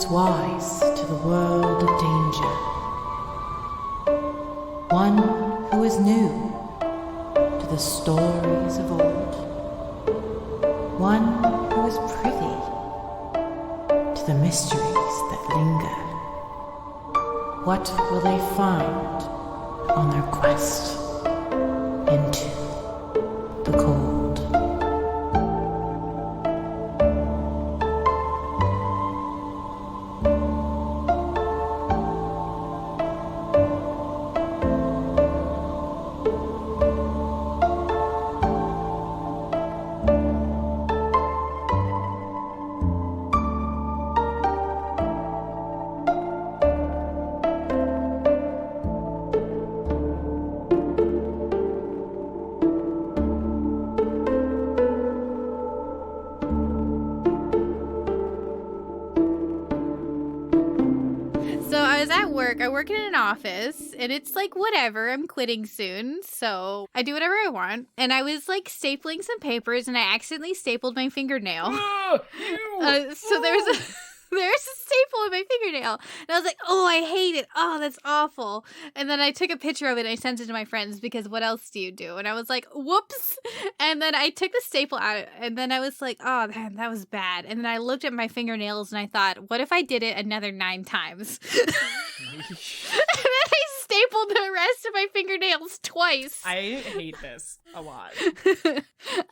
is wise to the world of danger. One who is new to the stories of old. One who is privy to the mysteries that linger. What will they find on their quest into the cold? I work in an office, and it's like, whatever, I'm quitting soon, so I do whatever I want. And I was like stapling some papers, and I accidentally stapled my fingernail. So there's a staple in my fingernail. And I was like, oh, I hate it. Oh, that's awful. And then I took a picture of it and I sent it to my friends because what else do you do? And I was like, whoops. And then I took the staple out and then I was like, oh, man, that was bad. And then I looked at my fingernails and I thought, what if I did it another 9 times? And then I stapled the rest of my fingernails twice. I hate this a lot.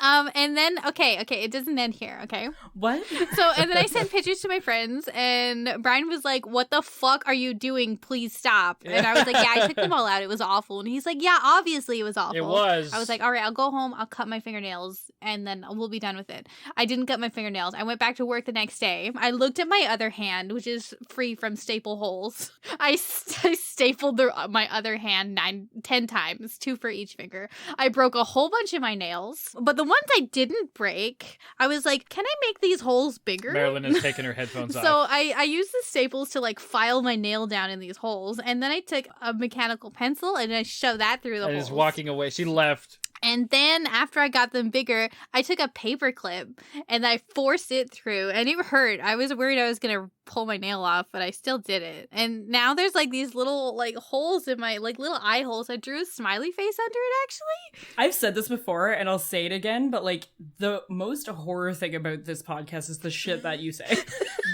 And then, okay, it doesn't end here, okay? What? And then I sent pictures to my friends, and Brian was like, what the fuck are you doing? Please stop. And I was like, yeah, I took them all out. It was awful. And he's like, yeah, obviously it was awful. It was. I was like, all right, I'll go home. I'll cut my fingernails, and then we'll be done with it. I didn't cut my fingernails. I went back to work the next day. I looked at my other hand, which is free from staple holes. I stapled my other hand 10 times, 2 for each finger. I broke a whole bunch of my nails, but the ones I didn't break, I was like, can I make these holes bigger? Marilyn has taken her headphones off. So I used the staples to like file my nail down in these holes, and then I took a mechanical pencil and I shoved that through the holes. And is walking away. She left. And then after I got them bigger, I took a paper clip and I forced it through, and it hurt. I was worried I was going to pull my nail off, but I still did it. And now there's like these little like holes in my like little eye holes. I drew a smiley face under it, actually. I've said this before and I'll say it again, but like the most horror thing about this podcast is the shit that you say.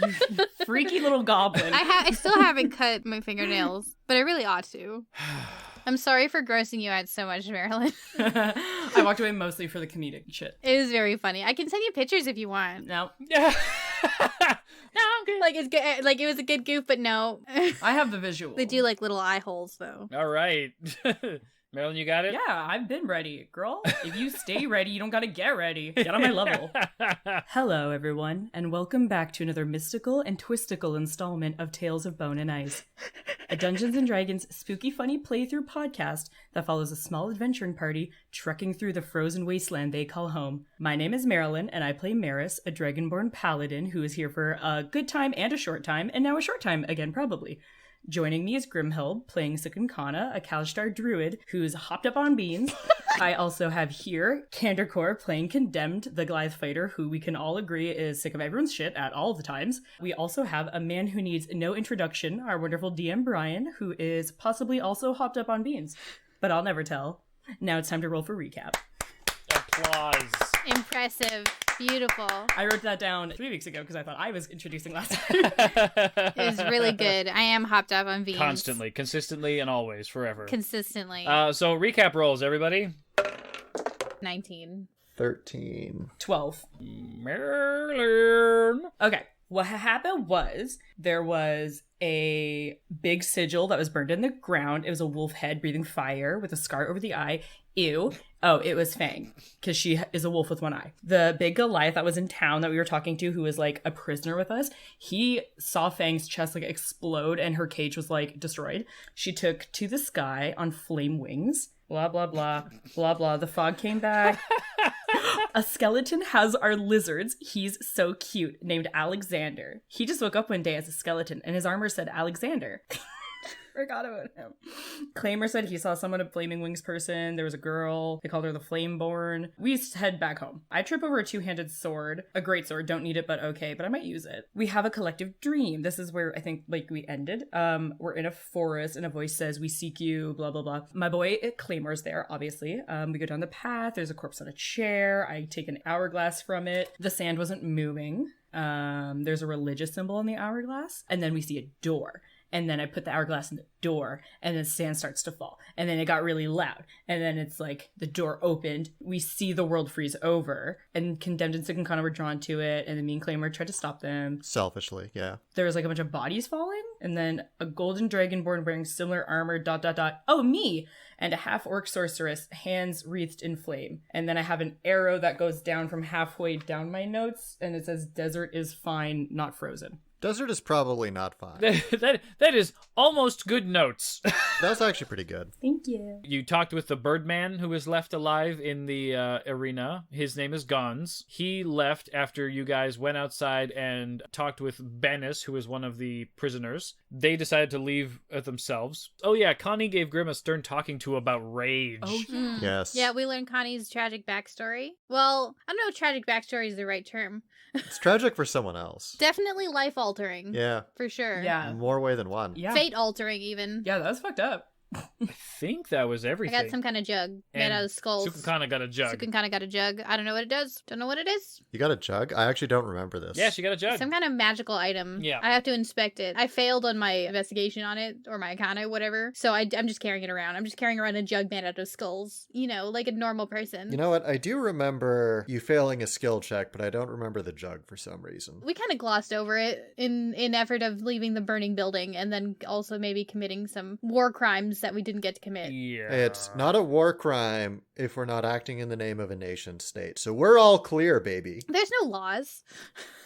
You freaky little goblin. I still haven't cut my fingernails, but I really ought to. I'm sorry for grossing you out so much, Marilyn. I walked away mostly for the comedic shit. It was very funny. I can send you pictures if you want. No. Yeah. No, I'm good. Like it's good. Like it was a good goof, but no. I have the visual. They do like little eye holes though. All right. Marilyn, you got it? Yeah, I've been ready. Girl, if you stay ready, you don't gotta get ready. Get on my level. Hello, everyone, and welcome back to another mystical and twistical installment of Tales of Bone and Ice, a Dungeons & Dragons spooky funny playthrough podcast that follows a small adventuring party trekking through the frozen wasteland they call home. My name is Marilyn, and I play Meris, a dragonborn paladin who is here for a good time and a short time, and now a short time again, probably. Joining me is Grimhilde, playing Cukunkana, a Kalashtar druid who's hopped up on beans. I also have here CandorCore playing Condemned, the Goliath fighter, who we can all agree is sick of everyone's shit at all the times. We also have a man who needs no introduction, our wonderful DM Brian, who is possibly also hopped up on beans. But I'll never tell. Now it's time to roll for recap. Applause. Impressive. Beautiful. I wrote that down 3 weeks ago because I thought I was introducing last time. It was really good. I am hopped up on beans. Constantly, consistently, and always, forever. Consistently. So recap rolls, everybody. 19. 13. 12. Marilyn. Okay. What happened was there was a big sigil that was burned in the ground. It was a wolf head breathing fire with a scar over the eye. Ew. Oh, it was Fang, because she is a wolf with one eye. The big Goliath that was in town that we were talking to, who was like a prisoner with us, he saw Fang's chest like explode and her cage was like destroyed. She took to the sky on flame wings. Blah, blah, blah, blah, blah. The fog came back. A skeleton has our lizards. He's so cute, named Alexander. He just woke up one day as a skeleton and his armor said Alexander. forgot about him. Claimer said he saw someone, a Flaming Wings person. There was a girl. They called her the Flameborn. We head back home. I trip over a two-handed sword. A great sword. Don't need it, but okay. But I might use it. We have a collective dream. This is where I think like we ended. We're in a forest and a voice says, we seek you, blah, blah, blah. My boy Claimer's there, obviously. We go down the path. There's a corpse on a chair. I take an hourglass from it. The sand wasn't moving. There's a religious symbol on the hourglass. And then we see a door. And then I put the hourglass in the door, and then sand starts to fall. And then it got really loud. And then it's like the door opened. We see the world freeze over. And Condemned and Cukunkana were drawn to it. And the mean Claimer tried to stop them. Selfishly, yeah. There was like a bunch of bodies falling. And then a golden dragonborn wearing similar armor, ... Oh, me! And a half-orc sorceress, hands wreathed in flame. And then I have an arrow that goes down from halfway down my notes. And it says, desert is fine, not frozen. Desert is probably not fine. that is almost good notes. That was actually pretty good. Thank you. You talked with the Birdman who was left alive in the arena. His name is Gons. He left after you guys went outside and talked with Bennis, who was one of the prisoners. They decided to leave themselves. Oh yeah, Connie gave Grim a stern talking to about rage. Oh, yeah. Yes. Yeah, we learned Connie's tragic backstory. Well, I don't know if tragic backstory is the right term. It's tragic for someone else. Definitely life-altering. Yeah. For sure. Yeah. More way than one. Yeah. Fate-altering, even. Yeah, that was fucked up. I think that was I everything. got some kind of jug made And out of skulls. Cukunkana got a jug. Cukunkana got a jug. I don't know what it does. Don't know what it is. You got a jug? I actually don't remember this. Yeah, she got a jug. Some kind of magical item. Yeah. I have to inspect it. I failed on my investigation on it, or my arcana, whatever. So I'm just carrying it around. I'm just carrying around a jug made out of skulls. You know, like a normal person. You know what? I do remember you failing a skill check, but I don't remember the jug for some reason. We kind of glossed over it in effort of leaving the burning building, and then also maybe committing some war crimes that we didn't get to commit. Yeah. It's not a war crime if we're not acting in the name of a nation state. So we're all clear, baby. There's no laws.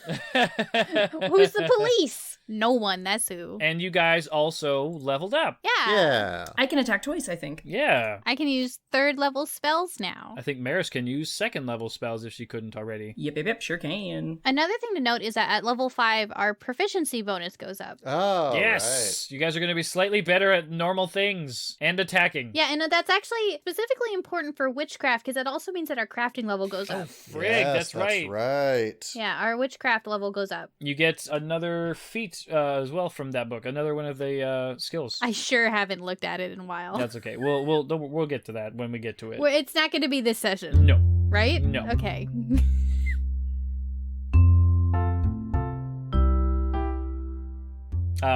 Who's the police? No one, that's who. And you guys also leveled up. Yeah. Yeah. I can attack twice, I think. Yeah. I can use 3rd level spells now. I think Meris can use 2nd level spells if she couldn't already. Yep, sure can. Another thing to note is that at level 5, our proficiency bonus goes up. Oh, Yes! You guys are going to be slightly better at normal things and attacking. Yeah, and that's actually specifically important for witchcraft, because that also means that our crafting level goes Oh, up. frig, Yes, that's right. That's right. Yeah, our witchcraft level goes up. You get another feat as well from that book. Another one of the skills. I sure haven't looked at it in a while. That's okay. We'll get to that when we get to it. Well, it's not going to be this session, No. right? No. Okay.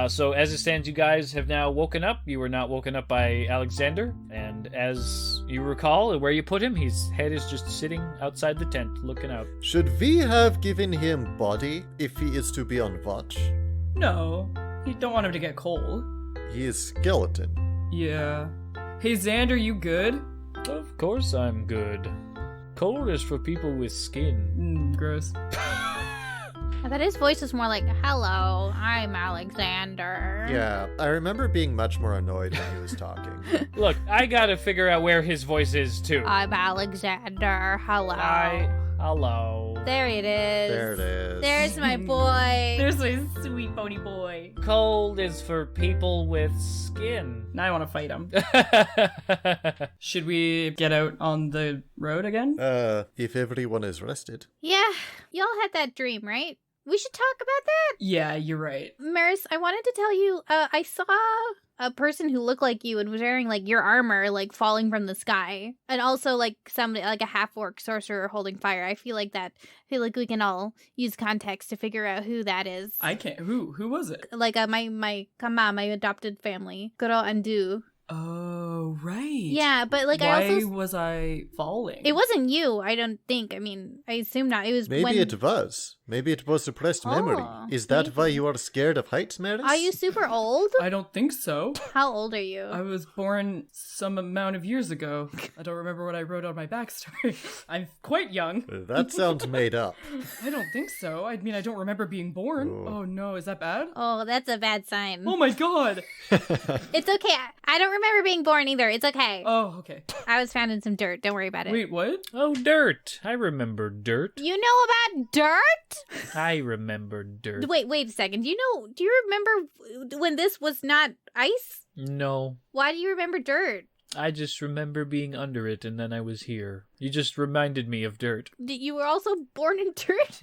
So as it stands, you guys have now woken up. You were not woken up by Alexander. And as you recall, where you put him, his head is just sitting outside the tent, looking out. Should we have given him body if he is to be on watch? No, you don't want him to get cold. He is skeleton. Yeah. Hey, Xander, you good? Of course I'm good. Cold is for people with skin. Gross. I thought his voice was more like, hello, I'm Alexander. Yeah, I remember being much more annoyed when he was talking. Look, I gotta figure out where his voice is, too. I'm Alexander. Hello. Hello. There it is. There it is. There's my boy. There's my sweet pony boy. Cold is for people with skin. Now I want to fight him. Should we get out on the road again? If everyone is rested. Yeah, y'all had that dream, right? We should talk about that. Yeah, you're right. Meris, I wanted to tell you, I saw a person who looked like you and was wearing, like, your armor, like, falling from the sky. And also, like, somebody, like, a half-orc sorcerer holding fire. I feel like we can use context to figure out who that is. I can't. Who was it? Like, my adopted family. Goro and Du. Oh, right. Yeah, but, like, Why was I falling? It wasn't you, I don't think. I mean, I assume not. It was Maybe it was. Maybe it was suppressed memory. Is that why you are scared of heights, Meris? Are you super old? I don't think so. How old are you? I was born some amount of years ago. I don't remember what I wrote on my backstory. I'm quite young. That sounds made up. I don't think so. I mean, I don't remember being born. Oh no, is that bad? Oh, that's a bad sign. Oh my god! It's okay. I don't remember being born either. either. It's okay. Oh, okay. I was found in some dirt. Don't worry about it. Wait, what? Oh, dirt. I remember dirt. You know about dirt? I remember dirt. Wait a second. Do you remember when this was not ice? No. Why do you remember dirt? I just remember being under it and then I was here. You just reminded me of dirt. You were also born in dirt?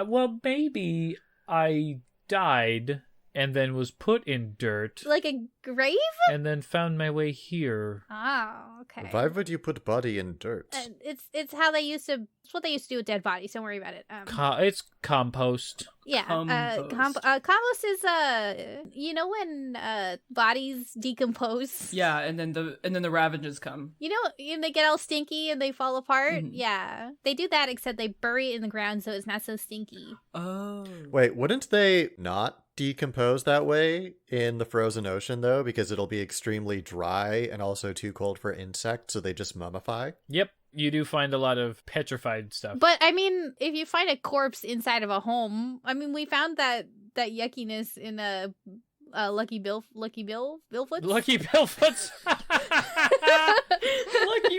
Well, maybe I died and then was put in dirt Like a grave? and then found my way here. Oh, okay. Why would you put body in dirt? It's how they used to. It's what they used to do with dead bodies. Don't worry about it. It's compost. Yeah. Compost. Compost is when bodies decompose. Yeah, and then the ravages come. And they get all stinky and they fall apart. Mhm. Yeah, they do that except they bury it in the ground so it's not so stinky. Oh. Wait, wouldn't they not decompose that way in the frozen ocean, though? Because it'll be extremely dry and also too cold for insects, so they just mummify? Yep, you do find a lot of petrified stuff. But I mean, if you find a corpse inside of a home, I mean, we found that yuckiness in a Lucky Billfoot. Lucky Billfoots. Lucky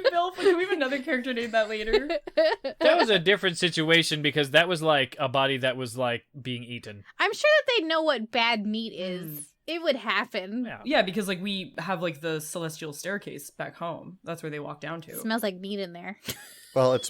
Billfoot. Do we have another character named that later? That was a different situation because that was like a body that was like being eaten. I'm sure that they know what bad meat is. It would happen. Yeah. Yeah, because like we have like the celestial staircase back home. That's where they walk down to. It smells like meat in there. Well, it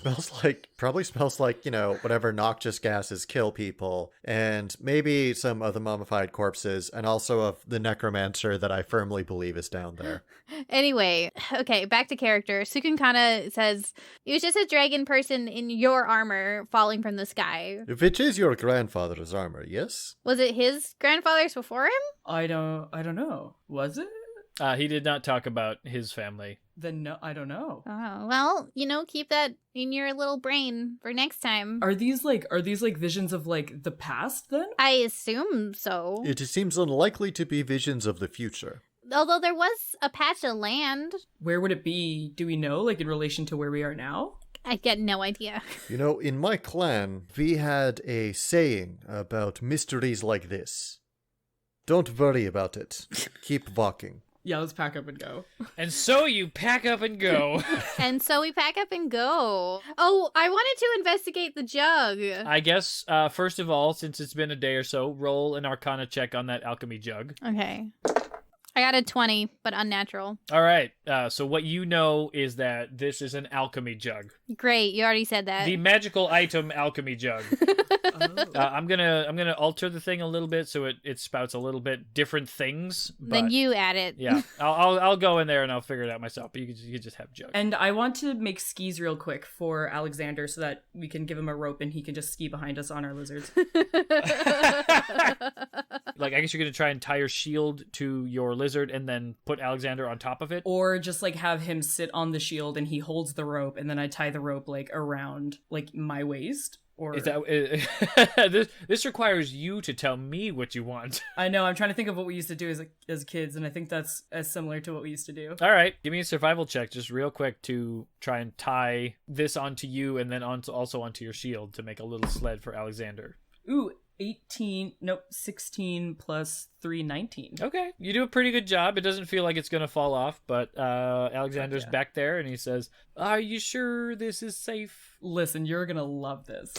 probably smells like, whatever noxious gases kill people, and maybe some of the mummified corpses, and also of the necromancer that I firmly believe is down there. Anyway, okay, back to character. Cukunkana says, it was just a dragon person in your armor falling from the sky. Which is your grandfather's armor, yes? Was it his grandfather's before him? I don't know. Was it? He did not talk about his family. Then no, I don't know. Oh, well, keep that in your little brain for next time. Are these like visions of like the past then? I assume so. It seems unlikely to be visions of the future. Although there was a patch of land. Where would it be? Do we know, like in relation to where we are now? I get no idea. In my clan, we had a saying about mysteries like this. Don't worry about it. Keep walking. Yeah, let's pack up and go. And so you pack up and go. And so we pack up and go. Oh, I wanted to investigate the jug. I guess, first of all, since it's been a day or so, roll an Arcana check on that alchemy jug. Okay. I got a 20, but unnatural. All right. So what you know is that this is an alchemy jug. Great, you already said that. The magical item alchemy jug. I'm gonna alter the thing a little bit so it spouts a little bit different things. But, then you add it. Yeah, I'll go in there and I'll figure it out myself. But you can just have jug. And I want to make skis real quick for Alexander so that we can give him a rope and he can just ski behind us on our lizards. Like, I guess you're gonna try and tie your shield to your lizard and then put Alexander on top of it. Or just like have him sit on the shield and he holds the rope and then I tie the rope like around like my waist. Or Is that this requires you to tell me what you want. I know, I'm trying to think of what we used to do as kids, and I think that's as similar to what we used to do. All right, give me a survival check just real quick to try and tie this onto you and then also onto your shield to make a little sled for Alexander. Ooh, 16 plus 3, 19. Okay, you do a pretty good job. It doesn't feel like it's going to fall off, but Alexander's back there and he says, "Are you sure this is safe?" Listen, you're gonna love this.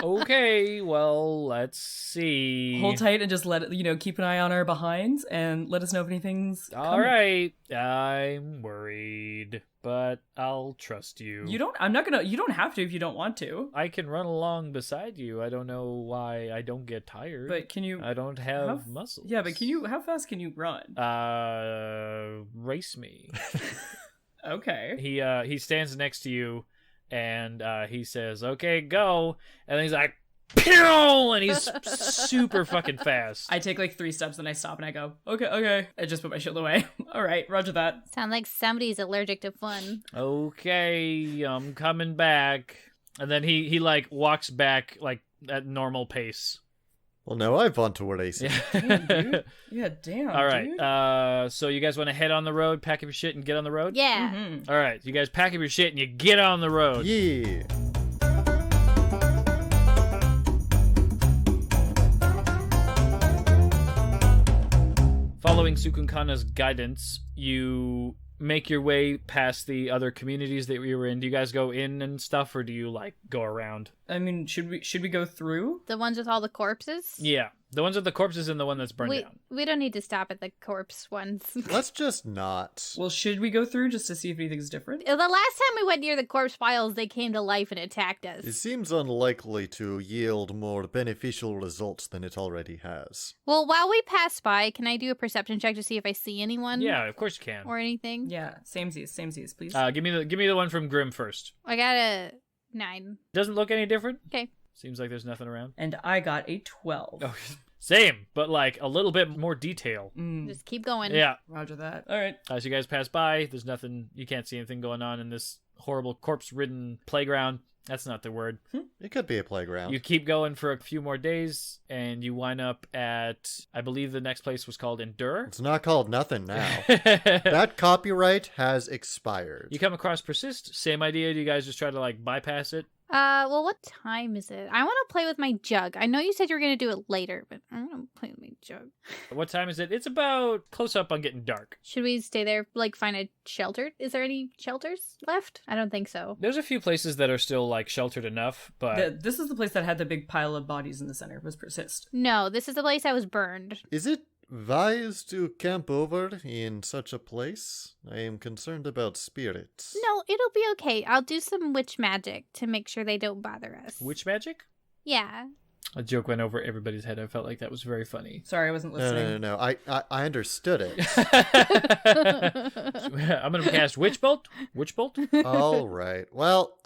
Okay, well, let's see. Hold tight and just let it, keep an eye on our behinds and let us know if anything's All coming. right, I'm worried, but I'll trust you. You don't have to if you don't want to. I can run along beside you. I don't know why I don't get tired. But can you I don't have muscles. Yeah, but how fast can you run? Race me. Okay. He stands next to you and he says, "Okay, go." And then he's like, "Pew!" And he's super fucking fast. I take like 3 steps and I stop and I go, okay. I just put my shield away. All right, roger that. Sound like somebody's allergic to fun. Okay, I'm coming back. And then he like walks back like at normal pace. Well, no, I want to race. Damn, dude. Yeah, damn. All right. Dude. So you guys want to head on the road, pack up your shit, and get on the road? Yeah. Mhm. All right. You guys pack up your shit and you get on the road. Yeah. Following following Cukunkana's guidance, you make your way past the other communities that we were in. Do you guys go in and stuff, or do you like go around? I mean, should we go through? The ones with all the corpses? Yeah, the ones with the corpses and the one that's burned down. We don't need to stop at the corpse ones. Let's just not. Well, should we go through just to see if anything's different? The last time we went near the corpse piles, they came to life and attacked us. It seems unlikely to yield more beneficial results than it already has. Well, while we pass by, can I do a perception check to see if I see anyone? Yeah, of course you can. Or anything? Yeah, samesies, please. Give me the one from Grim first. I got a 9. Doesn't look any different. Okay. Seems like there's nothing around. And I got a 12. Oh, same, but like a little bit more detail. Just keep going. Yeah. Roger that. All right. As you guys pass by, there's nothing. You can't see anything going on in this horrible corpse-ridden playground. That's not the word. It could be a playground. You keep going for a few more days, and you wind up at, I believe the next place was called Endure. It's not called nothing now. That copyright has expired. You come across Persist. Same idea. Do you guys just try to like bypass it? Well, what time is it? I want to play with my jug. I know you said you were going to do it later, but I want to play with my jug. What time is it? It's about close up on getting dark. Should we stay there, like, find a shelter? Is there any shelters left? I don't think so. There's a few places that are still like sheltered enough, but This is the place that had the big pile of bodies in the center. Was Persist. No, this is the place I was burned. Is it wise to camp over in such a place? I am concerned about spirits. No, it'll be okay. I'll do some witch magic to make sure they don't bother us. witch magic? Yeah. A joke went over everybody's head. I felt like that was very funny. Sorry, I wasn't listening. No. I understood it. I'm gonna cast Witch Bolt. Witch Bolt. All right. Well,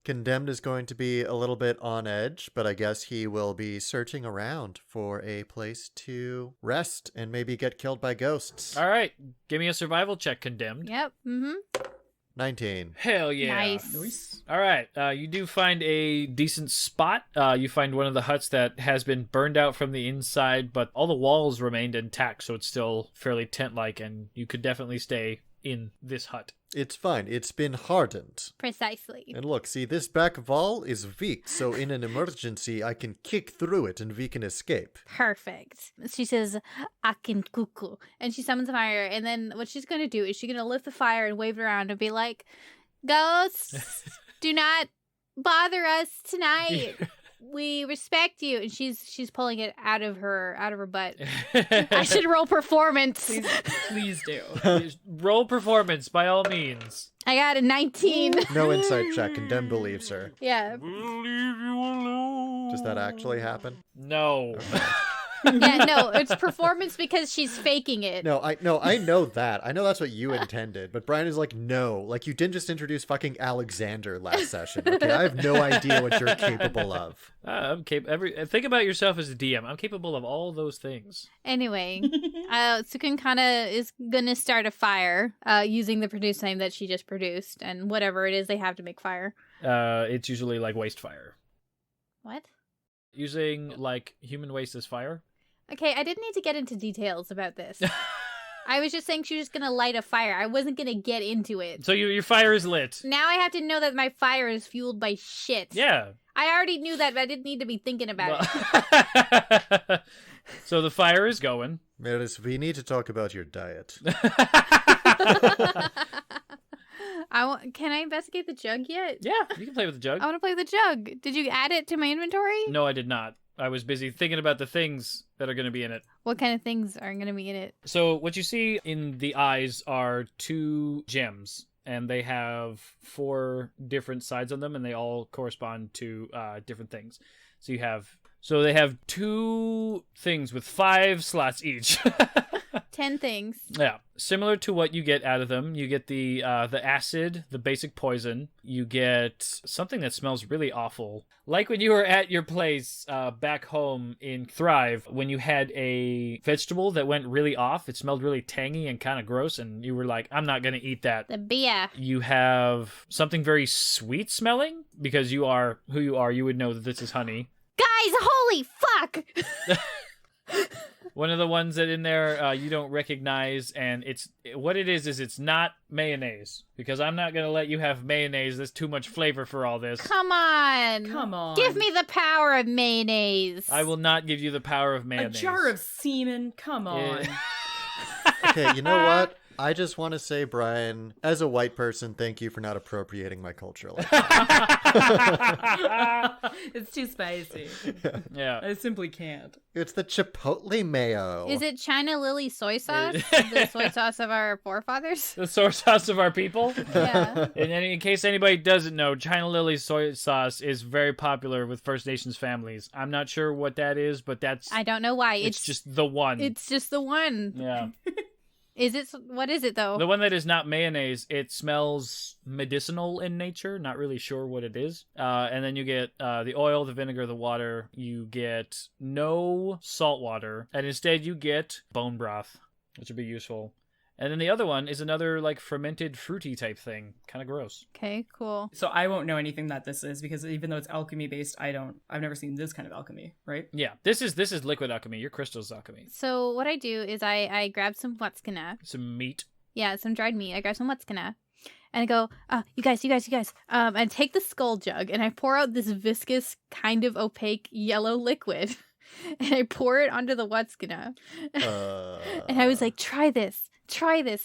Condemned is going to be a little bit on edge, but I guess he will be searching around for a place to rest and maybe get killed by ghosts. All right, give me a survival check, Condemned. Yep. Mm-hmm. 19. Hell yeah. Nice. All right, you do find a decent spot. You find one of the huts that has been burned out from the inside, but all the walls remained intact, so it's still fairly tent-like, and you could definitely stay in this hut. It's fine. It's been hardened. Precisely. And look, see, this back wall is weak, so in an emergency, I can kick through it and we can escape. Perfect. She says, I can cuckoo. And she summons fire. And then what she's going to do is she's going to lift the fire and wave it around and be like, ghosts, do not bother us tonight. We respect you. And she's pulling it out of her butt. I should roll performance. Please do. Roll performance, by all means. I got a 19. No insight check. Condemned believes her. Yeah. We'll leave you alone. Does that actually happen? No. Yeah, no, it's performance because she's faking it. No, I know that. I know that's what you intended. But Brian is like, no. Like, you didn't just introduce fucking Alexander last session. Okay, I have no idea what you're capable of. I'm think about yourself as a DM. I'm capable of all those things. Anyway, Cukunkana is gonna start a fire using the produce flame that she just produced and whatever it is they have to make fire. It's usually like waste fire. What? Using like human waste as fire. Okay, I didn't need to get into details about this. I was just saying she was gonna light a fire. I wasn't gonna get into it. So your fire is lit. Now I have to know that my fire is fueled by shit. Yeah. I already knew that, but I didn't need to be thinking about it. So the fire is going. Meris, we need to talk about your diet. Can I investigate the jug yet? Yeah, you can play with the jug. I want to play with the jug. Did you add it to my inventory? No, I did not. I was busy thinking about the things that are going to be in it. What kind of things are going to be in it? So what you see in the eyes are 2 gems, and they have 4 different sides on them, and they all correspond to different things. So they have 2 things with 5 slots each. 10 things. Yeah, similar to what you get out of them. You get the acid, the basic poison. You get something that smells really awful. Like when you were at your place back home in Thrive, when you had a vegetable that went really off. It smelled really tangy and kind of gross, and you were like, I'm not going to eat that. The beer. You have something very sweet smelling. Because you are who you are, you would know that this is honey. Guys, holy fuck! One of the ones that in there you don't recognize, and it's not mayonnaise, because I'm not gonna let you have mayonnaise. There's too much flavor for all this. Come on, give me the power of mayonnaise. I will not give you the power of mayonnaise. A jar of semen. Come on. Okay, you know what? I just want to say, Brian, as a white person, thank you for not appropriating my culture like that. It's too spicy. Yeah. I simply can't. It's the chipotle mayo. Is it China Lily soy sauce? The soy sauce of our forefathers? The soy sauce of our people. Yeah. And in case anybody doesn't know, China Lily soy sauce is very popular with First Nations families. I'm not sure what that is, but I don't know why. it's just the one. It's just the one. Yeah. What is it though? The one that is not mayonnaise, it smells medicinal in nature. Not really sure what it is. And then you get the oil, the vinegar, the water. You get no salt water. And instead you get bone broth, which would be useful. And then the other one is another like fermented fruity type thing. Kind of gross. Okay, cool. So I won't know anything that this is because even though it's alchemy based, I've never seen this kind of alchemy, right? Yeah, this is liquid alchemy. Your crystal's alchemy. So what I do is I grab some Whatskana. Some meat. Yeah, some dried meat. I grab some Whatskana. And I go, you guys. I take the skull jug and I pour out this viscous, kind of opaque yellow liquid. And I pour it onto the Whatskana. And I was like, try this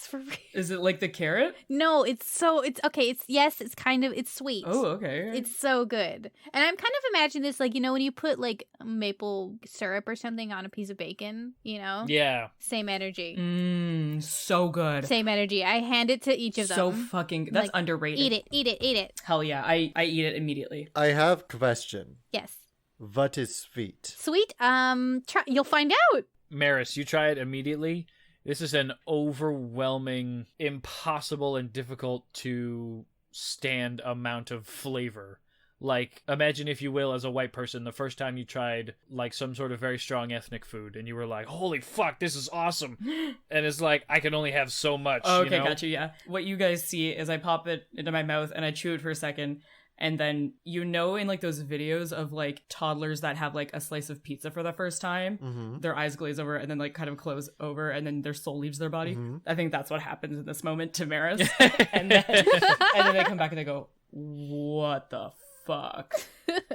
for real. Is it like the carrot? No, it's okay. It's sweet. Oh, okay. It's so good. And I'm kind of imagining this like, when you put like maple syrup or something on a piece of bacon, Yeah. Same energy. So good. Same energy. I hand it to each of them. So fucking, that's Like, underrated. Eat it. Hell yeah, I eat it immediately. I have a question. Yes. What is sweet? Sweet. You'll find out. Meris, you try it immediately. This is an overwhelming, impossible, and difficult to stand amount of flavor. Like, imagine, if you will, as a white person, the first time you tried, like, some sort of very strong ethnic food, and you were like, holy fuck, this is awesome. And it's like, I can only have so much, Okay, you know? gotcha, yeah. What you guys see is I pop it into my mouth, and I chew it for a second, and then, in, like, those videos of, like, toddlers that have, like, a slice of pizza for the first time, their eyes glaze over, and then, like, kind of close over, and then their soul leaves their body. I think that's what happens in this moment to Meris. and then they come back and they go, what the fuck?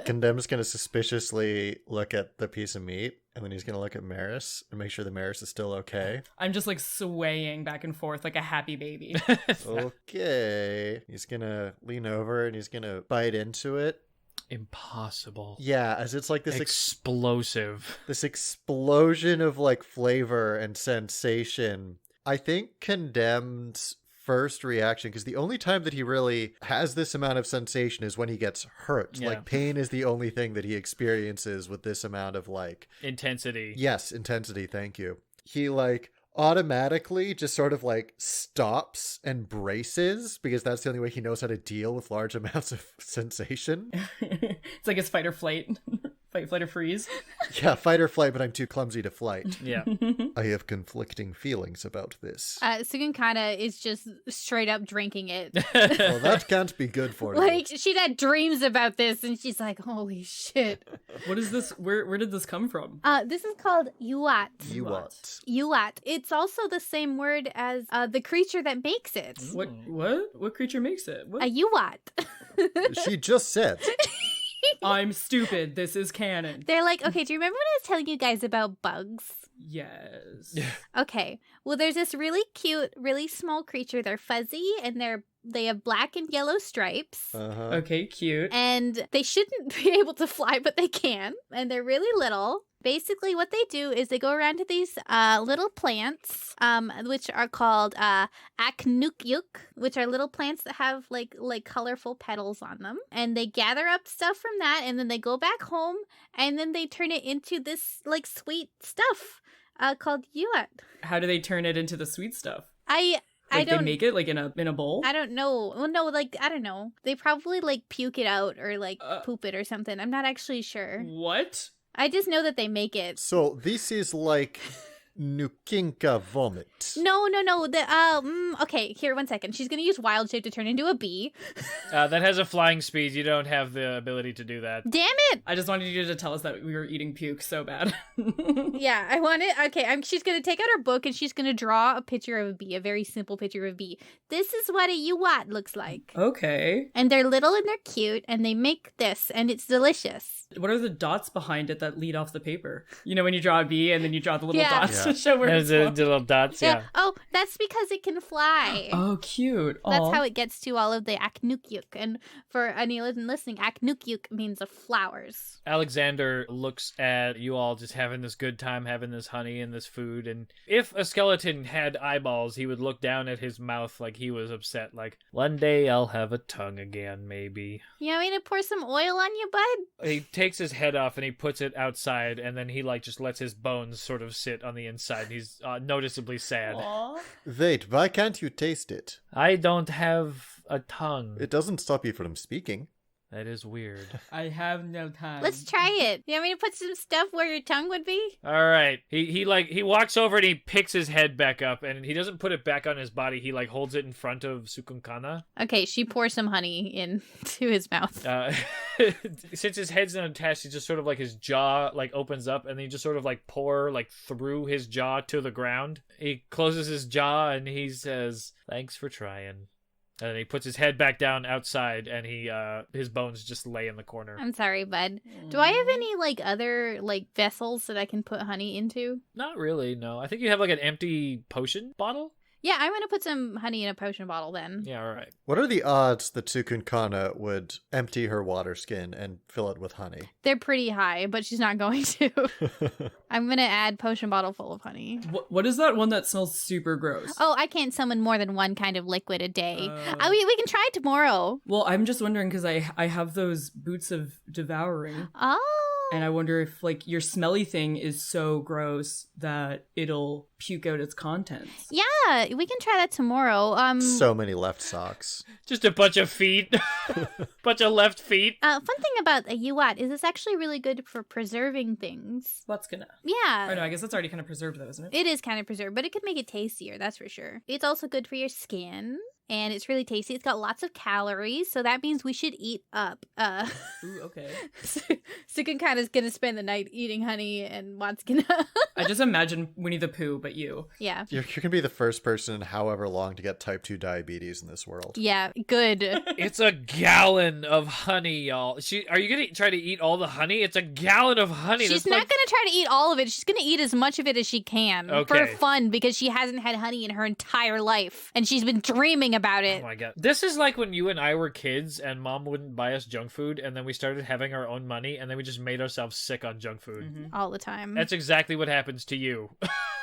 Condemn's going to suspiciously look at the piece of meat, and then he's going to look at Meris and make sure the Meris is still okay. I'm just, like, swaying back and forth like a happy baby. Okay. He's going to lean over and he's going to bite into it. Impossible. Yeah, as it's like this explosive. This explosion of, like, flavor and sensation. I think Condemned's first reaction, because the only time that he really has this amount of sensation is when he gets hurt. Yeah. Like, pain is the only thing that he experiences with this amount of, like, intensity. Yes, intensity, thank you. He, like, automatically just sort of, like, stops and braces, because that's the only way he knows how to deal with large amounts of sensation. It's like his fight or flight. Fight, flight, or freeze. Yeah, fight or flight, but I'm too clumsy to flight. Yeah. I have conflicting feelings about this. Cukunkana is just straight up drinking it. Well, that can't be good for you. Like, she'd had dreams about this, and she's like, holy shit. What is this? Where did this come from? This is called Yuat. Yuat. Yuat. It's also the same word as the creature that makes it. What creature makes it? What? A Yuat. She just said. I'm stupid. This is canon. They're like, okay, do you remember when I was telling you guys about bugs? Yes. Okay. Well, there's this really cute, really small creature. They're fuzzy and they have black and yellow stripes. Uh-huh. Okay, cute. And they shouldn't be able to fly, but they can. And they're really little. Basically, what they do is they go around to these little plants, which are called aknukyuk, which are little plants that have like colorful petals on them. And they gather up stuff from that, and then they go back home, and then they turn it into this like sweet stuff called yuat. How do they turn it into the sweet stuff? I don't. They make it like in a bowl. I don't know. Well, no, like I don't know. They probably like puke it out or like poop it or something. I'm not actually sure. What? I just know that they make it. So this is like Nukinka vomit. No. Okay, here, 1 second. She's gonna use wild shape to turn into a bee. That has a flying speed. You don't have the ability to do that. Damn it! I just wanted you to tell us that we were eating puke so bad. Yeah, I want it. Okay, she's gonna take out her book and she's gonna draw a picture of a bee, a very simple picture of a bee. This is what a yuat looks like. Okay. And they're little and they're cute and they make this and it's delicious. What are the dots behind it that lead off the paper? You know when you draw a bee and then you draw the little Yeah. dots? Yeah. Show where There's it's the little dots, yeah. Oh, that's because it can fly. Oh, cute. That's Aw. how it gets to all of the aknukyuk. And for anyone listening, aknukyuk means of flowers. Alexander looks at you all just having this good time, having this honey and this food. And if a skeleton had eyeballs, he would look down at his mouth like he was upset. Like, one day I'll have a tongue again, maybe. You want me to pour some oil on you, bud? He takes his head off and he puts it outside, and then he like just lets his bones sort of sit on the inside. He's noticeably sad. Aw. Wait, why can't you taste it? I don't have a tongue. It doesn't stop you from speaking. That is weird. I have no time. Let's try it. You want me to put some stuff where your tongue would be? All right. He walks over and he picks his head back up, and he doesn't put it back on his body. He like holds it in front of Cukunkana. Okay, she pours some honey into his mouth. Since his head's not attached, he just sort of like his jaw like opens up, and then he just sort of like pour like through his jaw to the ground. He closes his jaw and he says, "Thanks for trying." And he puts his head back down outside, and his bones just lay in the corner. I'm sorry, bud. Do I have any like other like vessels that I can put honey into? Not really, no. I think you have like an empty potion bottle. Yeah, I'm gonna put some honey in a potion bottle then. Yeah, all right. What are the odds that Cukunkana would empty her water skin and fill it with honey? They're pretty high, but she's not going to. I'm gonna add potion bottle full of honey. What is that one that smells super gross? Oh, I can't summon more than one kind of liquid a day. We can try it tomorrow. Well, I'm just wondering because I have those boots of devouring. Oh. And I wonder if, like, your smelly thing is so gross that it'll puke out its contents. Yeah, we can try that tomorrow. So many left socks. Just a bunch of feet. Bunch of left feet. Fun thing about a yuat is it's actually really good for preserving things. What's gonna? Yeah. Oh, no, I guess that's already kind of preserved, though, isn't it? It is kind of preserved, but it could make it tastier, that's for sure. It's also good for your skin. And it's really tasty. It's got lots of calories, so that means we should eat up. Ooh, okay. Cukunkana's gonna spend the night eating honey, and Watt's gonna... I just imagine Winnie the Pooh, but you. Yeah. You're going to be the first person in however long to get type 2 diabetes in this world. Yeah, good. It's a gallon of honey, y'all. Are you gonna try to eat all the honey? It's a gallon of honey. She's That's not like... gonna try to eat all of it. She's gonna eat as much of it as she can. Okay. For fun, because she hasn't had honey in her entire life. And she's been dreaming about it. Oh my god. This is like when you and I were kids and mom wouldn't buy us junk food, and then we started having our own money, and then we just made ourselves sick on junk food. Mm-hmm. All the time. That's exactly what happens to you.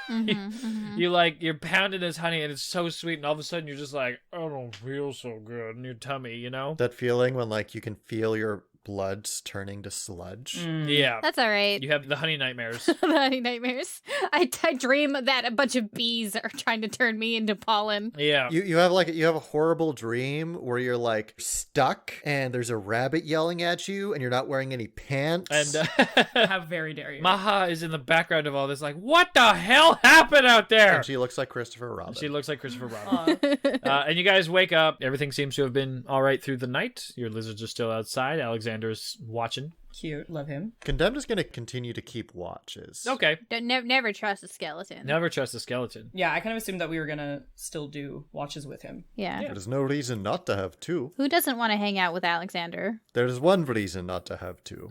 You're pounding this honey and it's so sweet, and all of a sudden you're just like, I don't feel so good in your tummy, you know? That feeling when like you can feel your blood's turning to sludge. Yeah. That's all right. You have the honey nightmares. The honey nightmares. I dream that a bunch of bees are trying to turn me into pollen. Yeah. You have a horrible dream where you're like stuck and there's a rabbit yelling at you and you're not wearing any pants. And How very dare you. Maha is in the background of all this, like, what the hell happened out there? And she looks like Christopher Robin. She looks like Christopher Robin. And you guys wake up. Everything seems to have been all right through the night. Your lizards are still outside. Alexander's watching. Cute. Love him. Condemned is going to continue to keep watches. Okay. Never trust a skeleton. Never trust a skeleton. Yeah, I kind of assumed that we were gonna still do watches with him. Yeah. There's no reason not to have two. Who doesn't want to hang out with Alexander? There's one reason not to have two.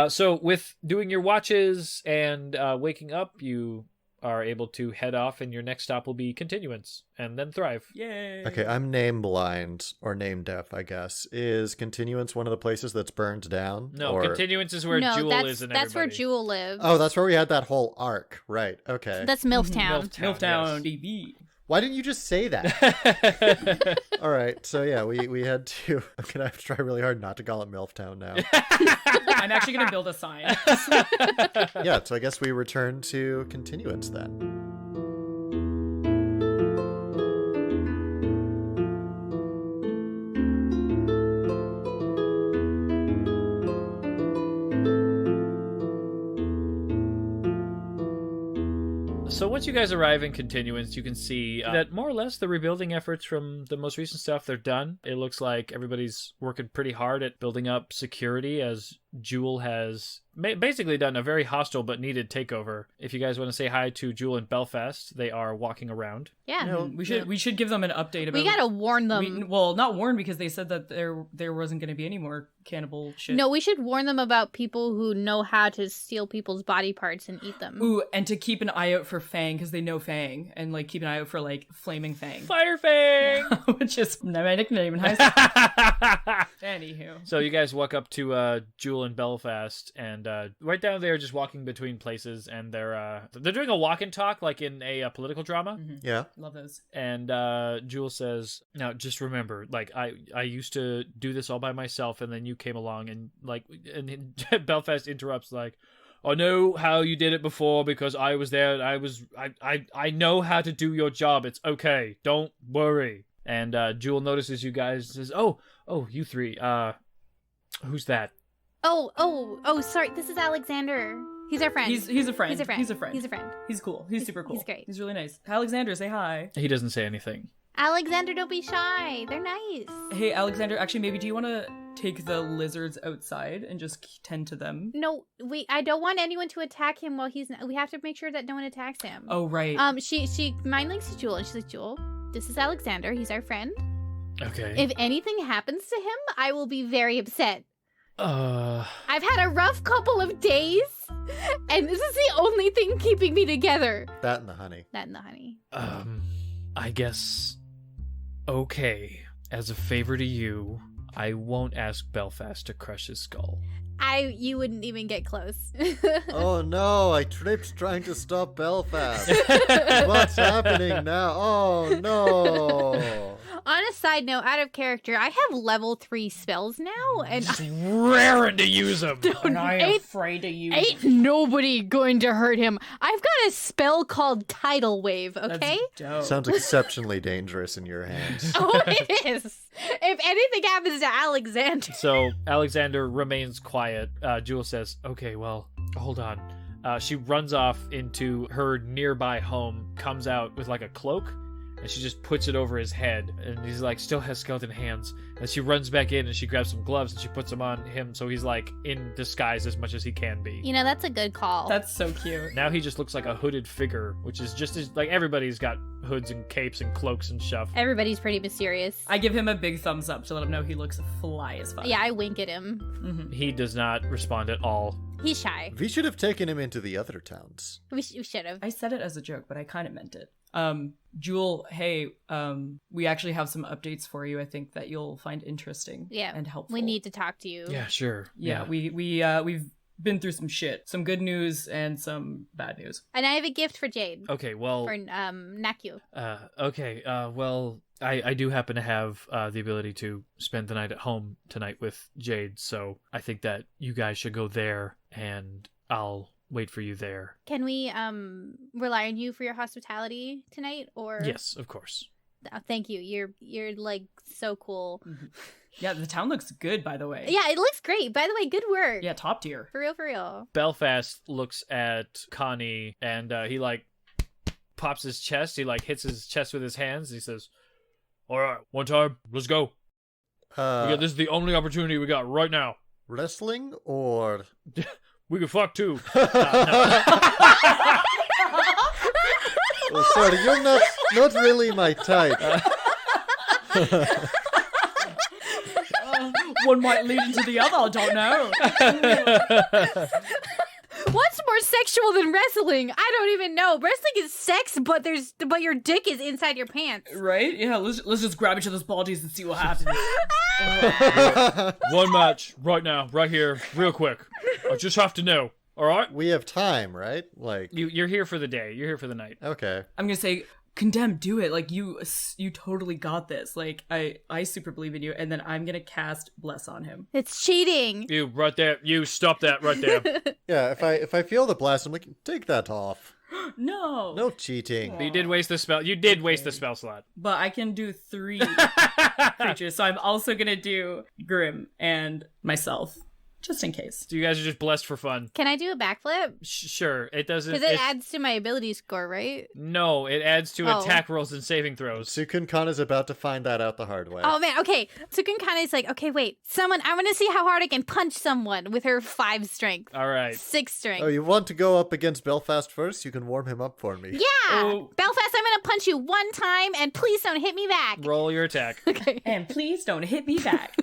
So with doing your watches and waking up, you are able to head off, and your next stop will be Continuance, and then Thrive. Yay. Okay, I'm name blind, or name deaf, I guess. Is Continuance one of the places that's burned down? No, or... Continuance is where no, Jewel that's, is and that's where everybody. Jewel lives. Oh, that's where we had that whole arc. Right, okay. That's Milftown. Milftown, DB. Why didn't you just say that? All right, so yeah, we had to... I'm going to have to try really hard not to call it Milftown now. I'm actually gonna build a sign. Yeah, so I guess we return to Continuance then. So once you guys arrive in Continuance, you can see that more or less the rebuilding efforts from the most recent stuff, they're done. It looks like everybody's working pretty hard at building up security as Jewel has basically done a very hostile but needed takeover. If you guys want to say hi to Jewel and Belfast, they are walking around. Yeah. We should give them an update about. We gotta warn them. Not warn because they said that there wasn't going to be any more cannibal shit. No, we should warn them about people who know how to steal people's body parts and eat them. Ooh, and to keep an eye out for Fang because they know Fang, and like keep an eye out for like Flaming Fang, Fire Fang, which is my nickname in high school. Anywho, so you guys walk up to Jewel and Belfast, and right down there, just walking between places, and they're doing a walk and talk like in a political drama. Mm-hmm. Yeah. Love those. And Jewel says, "Now, just remember, like I used to do this all by myself, and then you came along, and Belfast interrupts like, I know how you did it before because I was there. And I know how to do your job. It's okay. Don't worry." And Jewel notices you guys, says, "Oh, you three. Who's that?" Oh, sorry. This is Alexander. He's our friend. He's a friend. He's a friend. He's a friend. He's a friend. He's cool. He's super cool. He's great. He's really nice. Alexander, say hi. He doesn't say anything. Alexander, don't be shy. They're nice. Hey, Alexander, actually, maybe do you want to take the lizards outside and just tend to them? No, I don't want anyone to attack him while we have to make sure that no one attacks him. Oh, right. She mind links to Jewel, and she's like, Jewel, this is Alexander. He's our friend. Okay. If anything happens to him, I will be very upset. I've had a rough couple of days, and this is the only thing keeping me together. That and the honey. I guess, okay, as a favor to you, I won't ask Belfast to crush his skull. You wouldn't even get close. Oh no, I tripped trying to stop Belfast. What's happening now? Oh no. On a side note, out of character, I have level 3 spells now, and raring to use them. And I am afraid to use ain't nobody going to hurt him. I've got a spell called Tidal Wave, okay? That's dope. Sounds exceptionally dangerous in your hands. Oh, it is. If anything happens to Alexander. So Alexander remains quiet. Jewel says, okay, well, hold on. She runs off into her nearby home, comes out with like a cloak, and she just puts it over his head, and he's like, still has skeleton hands. And she runs back in and she grabs some gloves and she puts them on him, so he's like in disguise as much as he can be. You know, that's a good call. That's so cute. Now he just looks like a hooded figure, which is just as, like, everybody's got hoods and capes and cloaks and stuff. Everybody's pretty mysterious. I give him a big thumbs up to let him know he looks fly as fuck. Yeah, I wink at him. Mm-hmm. He does not respond at all. He's shy. We should have taken him into the other towns. We should have. I said it as a joke, but I kind of meant it. Jewel, hey, we actually have some updates for you. I think that you'll find interesting and helpful. We need to talk to you. Yeah, sure. Yeah. We've been through some shit, some good news and some bad news. And I have a gift for Jade. Okay, well, for Naku. Okay, well, I do happen to have the ability to spend the night at home tonight with Jade, so I think that you guys should go there, and I'll wait for you there. Can we rely on you for your hospitality tonight, or? Yes, of course. Oh, thank you. You're like so cool. Mm-hmm. Yeah, the town looks good, by the way. Yeah, it looks great. By the way, good work. Yeah, top tier. For real. Belfast looks at Connie, and he like pops his chest. He like hits his chest with his hands. And he says, "All right, one time, let's go. This is the only opportunity we got right now. Wrestling or we can fuck too." Oh, sorry, you're not really my type. One might lead into the other, I don't know. What's more sexual than wrestling? I don't even know. Wrestling is sex, but your dick is inside your pants. Right? Yeah, let's just grab each other's bodies and see what happens. One match right now, right here, real quick. I just have to know. All right? We have time, right? Like you're here for the day. You're here for the night. Okay. I'm gonna say, Condemn, do it. Like you totally got this. Like I super believe in you. And then I'm gonna cast Bless on him. It's cheating. You right there. You stop that right there. Yeah. If I feel the blast, I'm like, take that off. No cheating. You did waste the spell. You did waste the spell slot. But I can do 3 creatures. So I'm also gonna do Grim and myself. Just in case. So you guys are just blessed for fun. Can I do a backflip? Sure. It doesn't... Because it adds to my ability score, right? No, it adds to attack rolls and saving throws. Cukunkana is about to find that out the hard way. Oh, man. Okay. Cukunkana is like, okay, wait. Someone, I want to see how hard I can punch someone with her 5 strength. All right. 6 strength. Oh, you want to go up against Belfast first? You can warm him up for me. Yeah. Oh. Belfast, I'm going to punch you 1 time, and please don't hit me back. Roll your attack. Okay. And please don't hit me back.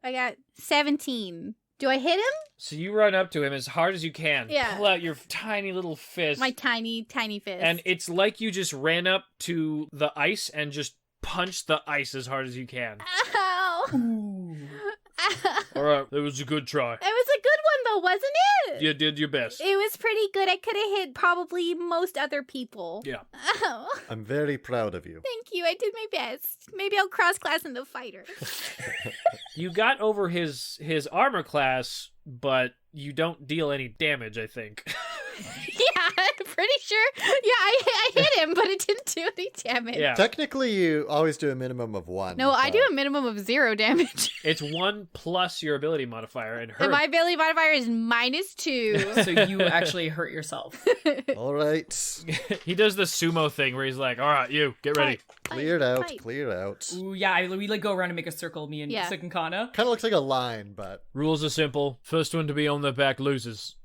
I got 17. Do I hit him? So you run up to him as hard as you can. Yeah. Pull out your tiny little fist. My tiny, tiny fist. And it's like you just ran up to the ice and just punched the ice as hard as you can. Ow. Ooh. All right, that was a good try. It was a good one, though, wasn't it? You did your best. It was pretty good. I could have hit probably most other people. Yeah. Oh, I'm very proud of you. thank you. I did my best. Maybe I'll cross class into fighter. You got over his armor class, but you don't deal any damage, I think. Yeah, I'm pretty sure. Yeah, I hit him, but it didn't do any damage. Yeah. Technically, you always do a minimum of 1. No, I but- do a minimum of 0 damage. It's 1 plus your ability modifier, and her... And my ability modifier is -2. So you actually hurt yourself. All right. He does the sumo thing where he's like, all right, you, get ready. Cleared out, Fight. cleared out. Ooh, yeah, we like go around and make a circle, me and Yeah. Cukunkana. Kind of looks like a line, but Rules are simple. First one to be on their back loses.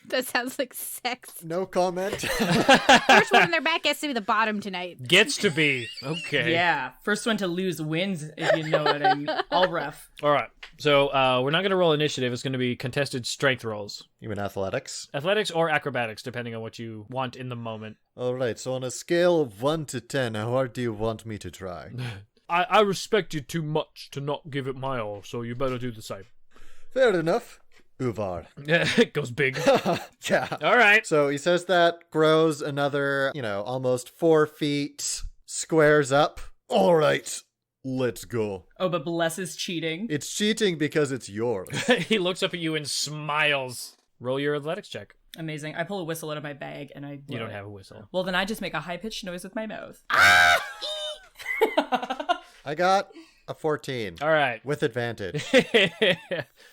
That sounds like sex. no comment. First one on their back has to be the bottom tonight. Gets to be. Okay. Yeah, first one to lose wins, if you know what I mean. All rough. All right. So we're not going to roll initiative. It's going to be contested strength rolls. You mean athletics? Athletics or acrobatics, depending on what you want in the moment. All right, so on a scale of 1 to 10, how hard do you want me to try? I respect you too much to not give it my all, so you better do the same. Fair enough. Uvar. Yeah, it goes big. Yeah. All right. So he says that, grows another, almost 4 feet, squares up. All right, let's go. Oh, but Bless is cheating. It's cheating because it's yours. He looks up at you and smiles. Roll your athletics check. Amazing. I pull a whistle out of my bag and I blow You don't it. have a whistle. Well, then I just make a high-pitched noise with my mouth. I got a 14 All right. with advantage.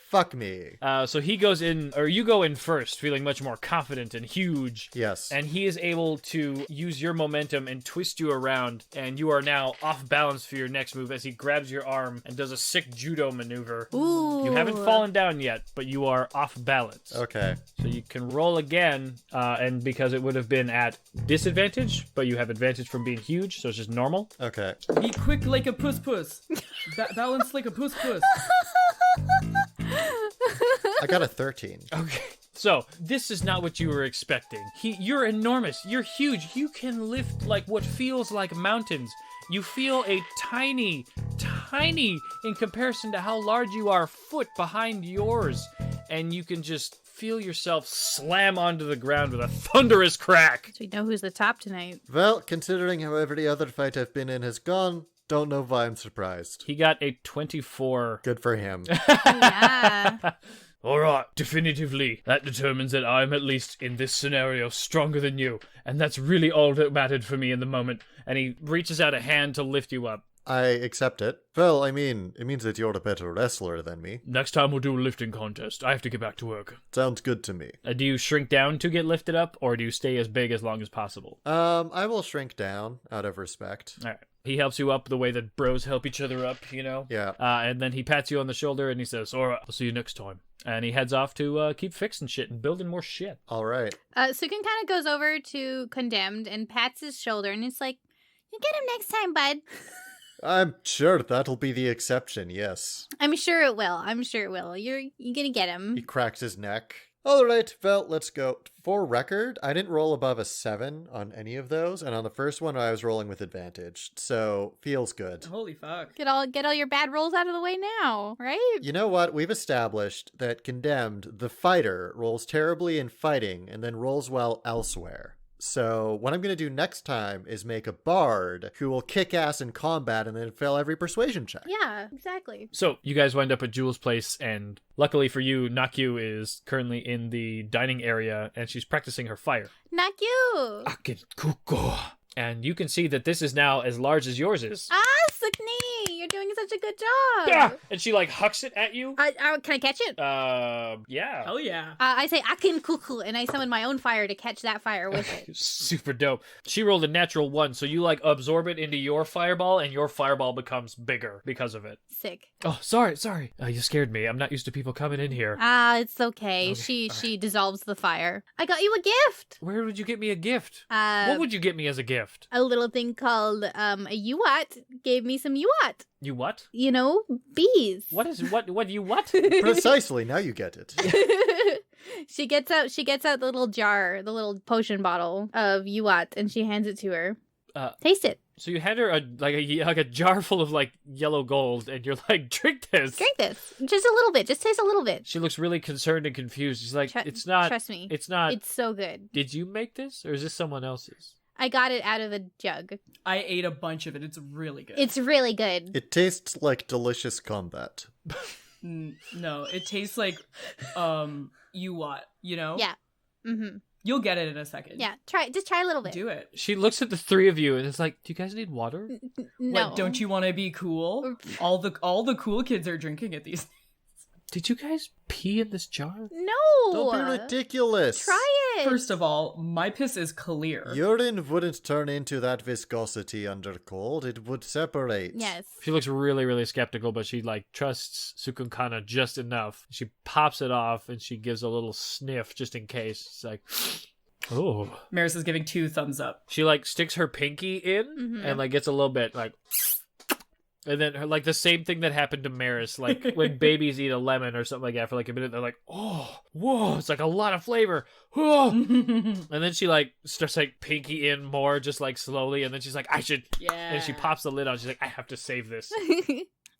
Fuck me. So he goes in, or you go in first, feeling much more confident and huge. Yes. And he is able to use your momentum and twist you around, and you are now off balance for your next move as he grabs your arm and does a sick judo maneuver. Ooh. You haven't fallen down yet, but you are off balance. Okay. So you can roll again, and because it would have been at disadvantage, but you have advantage from being huge, so it's just normal. Okay. Be quick like a puss-puss. Balance like a puss-puss. I got a 13. Okay. So, this is not what you were expecting. You're enormous. You're huge. You can lift like what feels like mountains. You feel a tiny in comparison to how large you are foot behind yours. And you can just feel yourself slam onto the ground with a thunderous crack. So we know who's the top tonight. Well, considering how every other fight I've been in has gone, don't know why I'm surprised. He got a 24. Good for him. Yeah. All right, definitively. That determines that I'm at least in this scenario stronger than you. And that's really all that mattered for me in the moment. And he reaches out a hand to lift you up. I accept it. Well, I mean, it means that you're a better wrestler than me. Next time we'll do a lifting contest. I have to get back to work. Sounds good to me. Do you shrink down to get lifted up, or do you stay as big as long as possible? I will shrink down out of respect. All right. He helps you up the way that bros help each other up, you know? Yeah. And then he pats you on the shoulder and he says, all right, I'll see you next time. And he heads off to keep fixing shit and building more shit. All right. Sukin kind of goes over to Condemned and pats his shoulder and it's like, you get him next time, bud. I'm sure that'll be the exception, yes. I'm sure it will. You're gonna get him. He cracks his neck. All right, well, let's go. For record, I didn't roll above a 7 on any of those, and on the first one I was rolling with advantage, so feels good. Holy fuck. Get all your bad rolls out of the way now, right? You know what? We've established that Condemned, the fighter, rolls terribly in fighting and then rolls well elsewhere. So what I'm going to do next time is make a bard who will kick ass in combat and then fail every persuasion check. Yeah, exactly. So you guys wind up at Jewel's place, and luckily for you, Nakyu is currently in the dining area, and she's practicing her fire. Nakyu! Akin kuko. And you can see that this is now as large as yours is. Ah, Sukni! You're doing such such a good job. Yeah! And she like hucks it at you. Can I catch it? Yeah. Hell yeah. I say akin kuku, and I summon my own fire to catch that fire with it. Super dope. She rolled a natural 1, so you like absorb it into your fireball, and your fireball becomes bigger because of it. Sick. Oh, sorry. You scared me. I'm not used to people coming in here. It's okay. She dissolves the fire. I got you a gift. Where would you get me a gift? What would you get me as a gift? A little thing called a Yuat gave me some Yuat. You what? You know, bees. What you what? Precisely, now you get it. She gets out the little jar, the little potion bottle of Yuat, and she hands it to her. Taste it. So you hand her a jar full of like yellow gold, and you're like, drink this. Drink this. Just a little bit. Just taste a little bit. She looks really concerned and confused. She's like, it's not. Trust me. It's not. It's so good. Did you make this, or is this someone else's? I got it out of a jug. I ate a bunch of it. It's really good. It's really good. It tastes like delicious combat. No, it tastes like Yuat, you know? Yeah. Mm-hmm. You'll get it in a second. Yeah. Just try a little bit. Do it. She looks at the three of you and is like, do you guys need water? No. What, don't you want to be cool? All the cool kids are drinking it these days. Did you guys pee in this jar? No. Don't be ridiculous. Try it. First of all, my piss is clear. Urine wouldn't turn into that viscosity under cold. It would separate. Yes. She looks really, really skeptical, but she like trusts Cukunkana just enough. She pops it off and she gives a little sniff just in case. It's like, oh. Meris is giving 2 thumbs up. She like sticks her pinky in and like gets a little bit like, and then her, like the same thing that happened to Meris, like when babies eat a lemon or something like that for like a minute, they're like, oh, whoa, it's like a lot of flavor. Oh. And then she like starts like pinky in more, just like slowly, and then she's like, I should, Yeah. and she pops the lid on. She's like, I have to save this.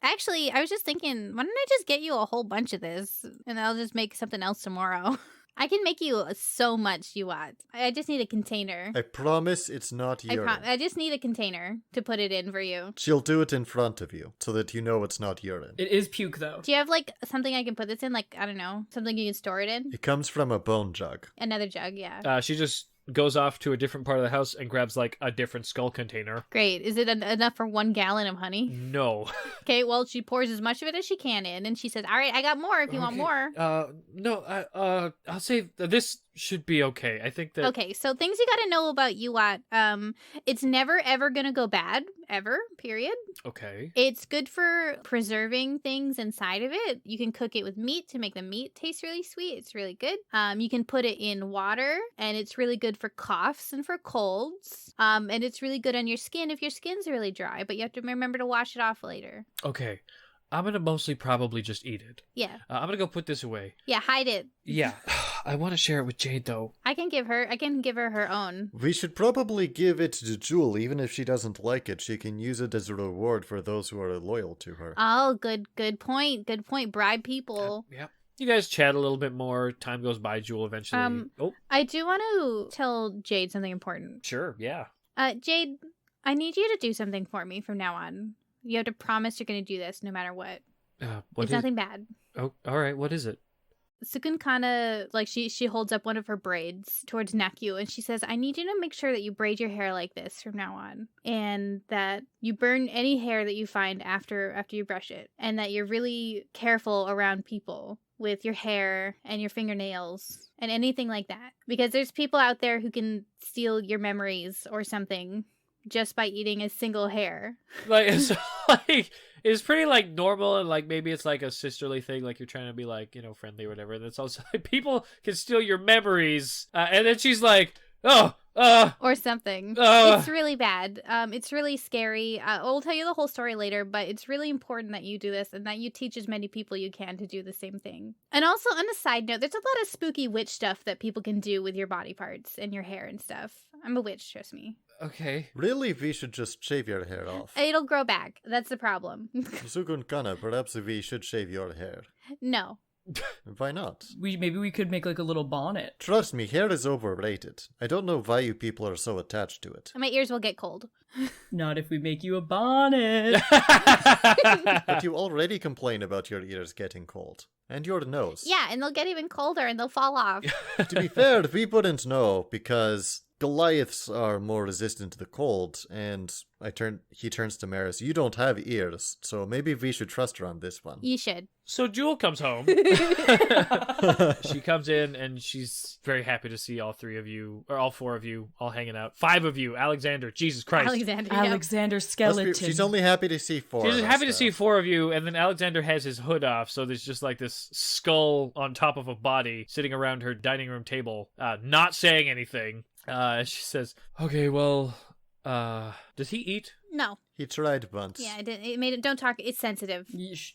Actually, I was just thinking, why don't I just get you a whole bunch of this, and I'll just make something else tomorrow. I can make you so much you want. I just need a container. I promise it's not urine. I just need a container to put it in for you. She'll do it in front of you so that you know it's not urine. It is puke, though. Do you have, like, something I can put this in? Like, I don't know, something you can store it in? It comes from a bone jug. Another jug, yeah. She just goes off to a different part of the house and grabs like a different skull container. Great. Is it enough for 1 gallon of honey? No. Okay, well, she pours as much of it as she can in, and she says, all right, I got more if you want more. No, I'll say this should be okay. I think that... Okay, so things you gotta know about Yuat. It's never, ever gonna go bad. Ever. Period. Okay. It's good for preserving things inside of it. You can cook it with meat to make the meat taste really sweet. It's really good. You can put it in water, and it's really good for coughs and for colds. And it's really good on your skin if your skin's really dry, but you have to remember to wash it off later. Okay. I'm gonna mostly probably just eat it. Yeah. I'm gonna go put this away. Yeah, hide it. Yeah. I want to share it with Jade, though. I can give her her own. We should probably give it to Jewel. Even if she doesn't like it, she can use it as a reward for those who are loyal to her. Oh, good point. Good point. Bribe people. Yeah. You guys chat a little bit more. Time goes by. Jewel eventually... I do want to tell Jade something important. Sure, yeah. Jade, I need you to do something for me from now on. You have to promise you're going to do this no matter what. It's nothing bad. Oh, all right. What is it? Cukunkana, like, she holds up one of her braids towards Naku, and she says, I need you to make sure that you braid your hair like this from now on, and that you burn any hair that you find after you brush it, and that you're really careful around people with your hair and your fingernails and anything like that. Because there's people out there who can steal your memories or something just by eating a single hair. Like, so, like, it's pretty, like, normal, and, like, maybe it's, like, a sisterly thing, like, you're trying to be, like, you know, friendly or whatever, and it's also, like, people can steal your memories, and then she's like, or something. It's really bad. It's really scary. I'll tell you the whole story later, but it's really important that you do this and that you teach as many people you can to do the same thing. And also, on a side note, there's a lot of spooky witch stuff that people can do with your body parts and your hair and stuff. I'm a witch, trust me. Okay. Really, we should just shave your hair off. It'll grow back. That's the problem. Cukunkana, perhaps we should shave your hair. No. Why not? Maybe we could make like a little bonnet. Trust me, hair is overrated. I don't know why you people are so attached to it. My ears will get cold. Not if we make you a bonnet. But you already complain about your ears getting cold. And your nose. Yeah, and they'll get even colder and they'll fall off. To be fair, we wouldn't know because Goliaths are more resistant to the cold, and he turns to Meris. You don't have ears, so maybe we should trust her on this one. You should. So Jewel comes home. She comes in and she's very happy to see all three of you, or all four of you, all hanging out. 5 of you. Alexander, Jesus Christ. Alexander Skeleton. She's only happy to see 4 She's of us, happy to though. see 4 of you, and then Alexander has his hood off, so there's just like this skull on top of a body sitting around her dining room table, not saying anything. She says, okay, well, does he eat? No. He tried once. Yeah, it made it. Don't talk. It's sensitive.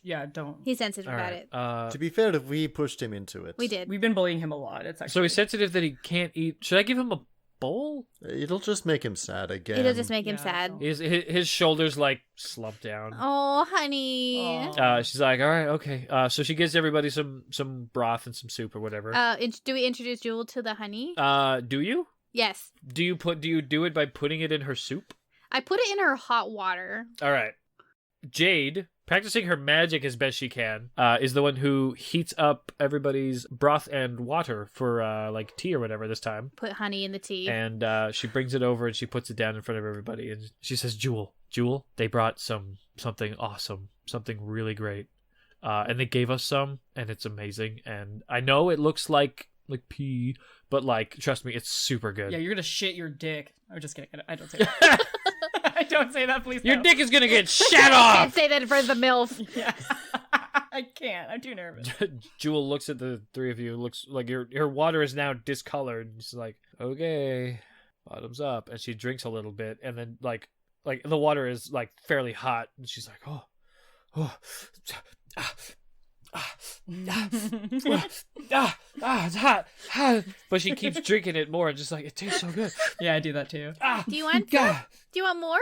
Yeah, don't. He's sensitive All about right. it. To be fair, we pushed him into it. We did. We've been bullying him a lot. It's actually... So he's sensitive that he can't eat. Should I give him a bowl? It'll just make him sad again. It'll just make him sad. His shoulders like slump down. Oh, honey. She's like, all right, okay. So she gives everybody some broth and some soup or whatever. Do we introduce Jewel to the honey? Do you? Yes. Do you do it by putting it in her soup? I put it in her hot water. All right. Jade, practicing her magic as best she can, is the one who heats up everybody's broth and water for like tea or whatever this time. Put honey in the tea. And she brings it over and she puts it down in front of everybody and she says, Jewel, they brought something awesome, something really great. And they gave us some, and it's amazing. And I know it looks like pee, but like, trust me, it's super good. Yeah, you're gonna shit your dick. I'm just kidding. I don't say that. I don't say that, please. Your no. dick is gonna get shat off. I can't say that in front of the MILF. Yeah. I can't. I'm too nervous. Jewel looks at the 3 of you. Looks like her water is now discolored. She's like, okay, bottoms up, and she drinks a little bit, and then like the water is like fairly hot, and she's like, it's hot. But she keeps drinking it more and just like, it tastes so good. Yeah, I do that too. Do you want some? Do you want more?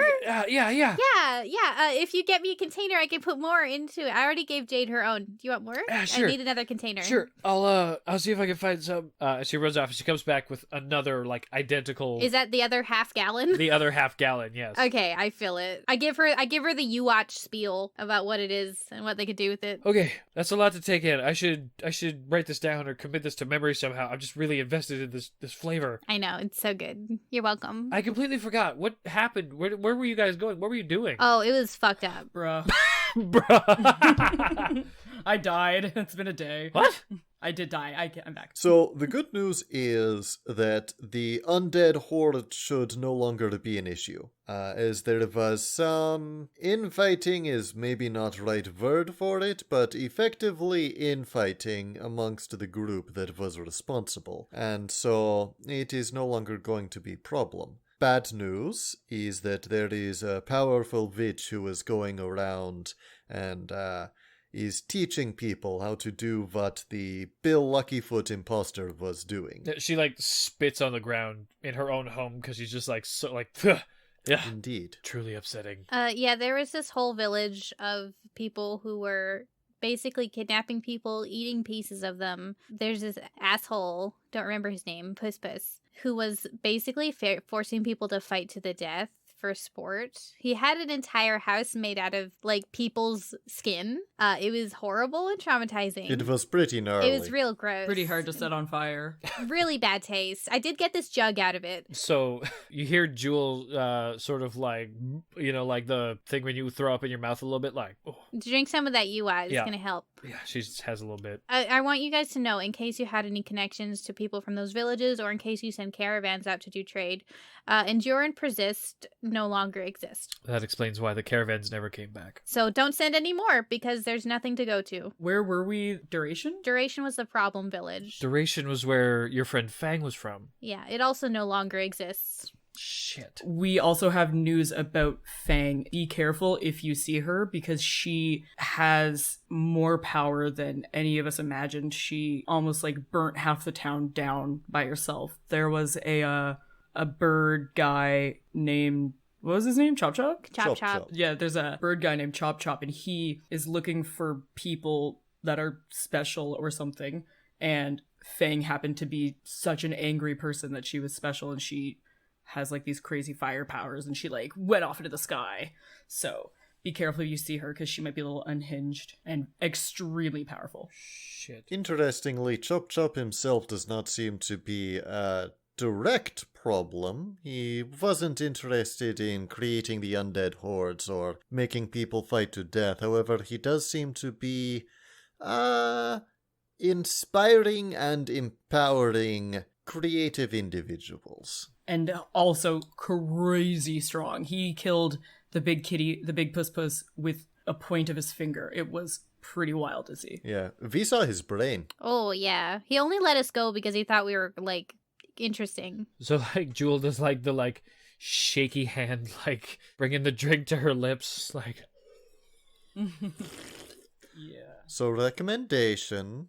Yeah. Yeah. If you get me a container, I can put more into it. I already gave Jade her own. Do you want more? Sure. I need another container. Sure. I'll see if I can find some. She runs off and she comes back with another like identical. Is that the other half gallon? The other half gallon, yes. Okay, I feel it. I give her the you watch spiel about what it is and what they could do with it. Okay, that's a lot to take in. I should write this down or commit this to memory somehow. I'm just really invested in this flavor. I know, it's so good. You're welcome. I completely forgot what happened. Where were you guys going? What were you doing? Oh, it was fucked up. Bruh. Bruh. I died. It's been a day. What? I did die. I'm back. So the good news is that the undead horde should no longer be an issue, as there was some infighting is maybe not right word for it, but effectively infighting amongst the group that was responsible, and so it is no longer going to be a problem. Bad news is that there is a powerful witch who is going around and is teaching people how to do what the Bill Luckyfoot imposter was doing. She like spits on the ground in her own home because she's just like so like yeah. Indeed. Truly upsetting. Yeah, there was this whole village of people who were basically kidnapping people, eating pieces of them. There's this asshole, don't remember his name, Puss, who was basically forcing people to fight to the death for sport. He had an entire house made out of like people's skin. It was horrible and traumatizing. It was pretty gnarly. It was real gross. Pretty hard to set on fire. Really bad taste. I did get this jug out of it. So you hear Jewel sort of like, you know, like the thing when you throw up in your mouth a little bit, like, oh. Drink some of that UI. It's going to help. Yeah, she just has a little bit. I want you guys to know, in case you had any connections to people from those villages or in case you send caravans out to do trade, Endure and Persist no longer exist. That explains why the caravans never came back. So don't send any more because there's nothing to go to. Where were we? Duration? Duration was the problem village. Duration was where your friend Fang was from. Yeah, it also no longer exists. Shit. We also have news about Fang. Be careful if you see her because she has more power than any of us imagined. She almost like burnt half the town down by herself. There was a bird guy named, what was his name? Chop Chop? Chop Chop. Yeah, there's a bird guy named Chop Chop and he is looking for people that are special or something. And Fang happened to be such an angry person that she was special and she has like these crazy fire powers and she like went off into the sky. So be careful if you see her because she might be a little unhinged and extremely powerful. Shit. Interestingly, Chop Chop himself does not seem to be direct problem. He wasn't interested in creating the undead hordes or making people fight to death. However, he does seem to be, inspiring and empowering creative individuals. And also crazy strong. He killed the big kitty, the big puss with a point of his finger. It was pretty wild to see. Yeah, we saw his brain. Oh, yeah. He only let us go because he thought we were, like, interesting. So, like, Jewel does, like, the, like, shaky hand, like, bringing the drink to her lips, like... Yeah. So, recommendation,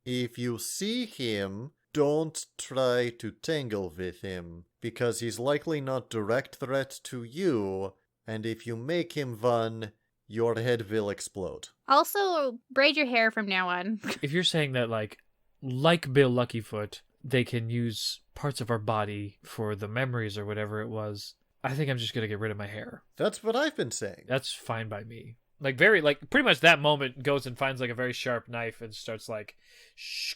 if you see him, don't try to tangle with him, because he's likely not direct threat to you, and if you make him run, your head will explode. Also, braid your hair from now on. If you're saying that, like Bill Luckyfoot, they can use parts of our body for the memories or whatever it was, I think I'm just gonna get rid of my hair. That's what I've been saying. That's fine by me. Like, very, like, pretty much that moment goes and finds, like, a very sharp knife and starts, like, shh.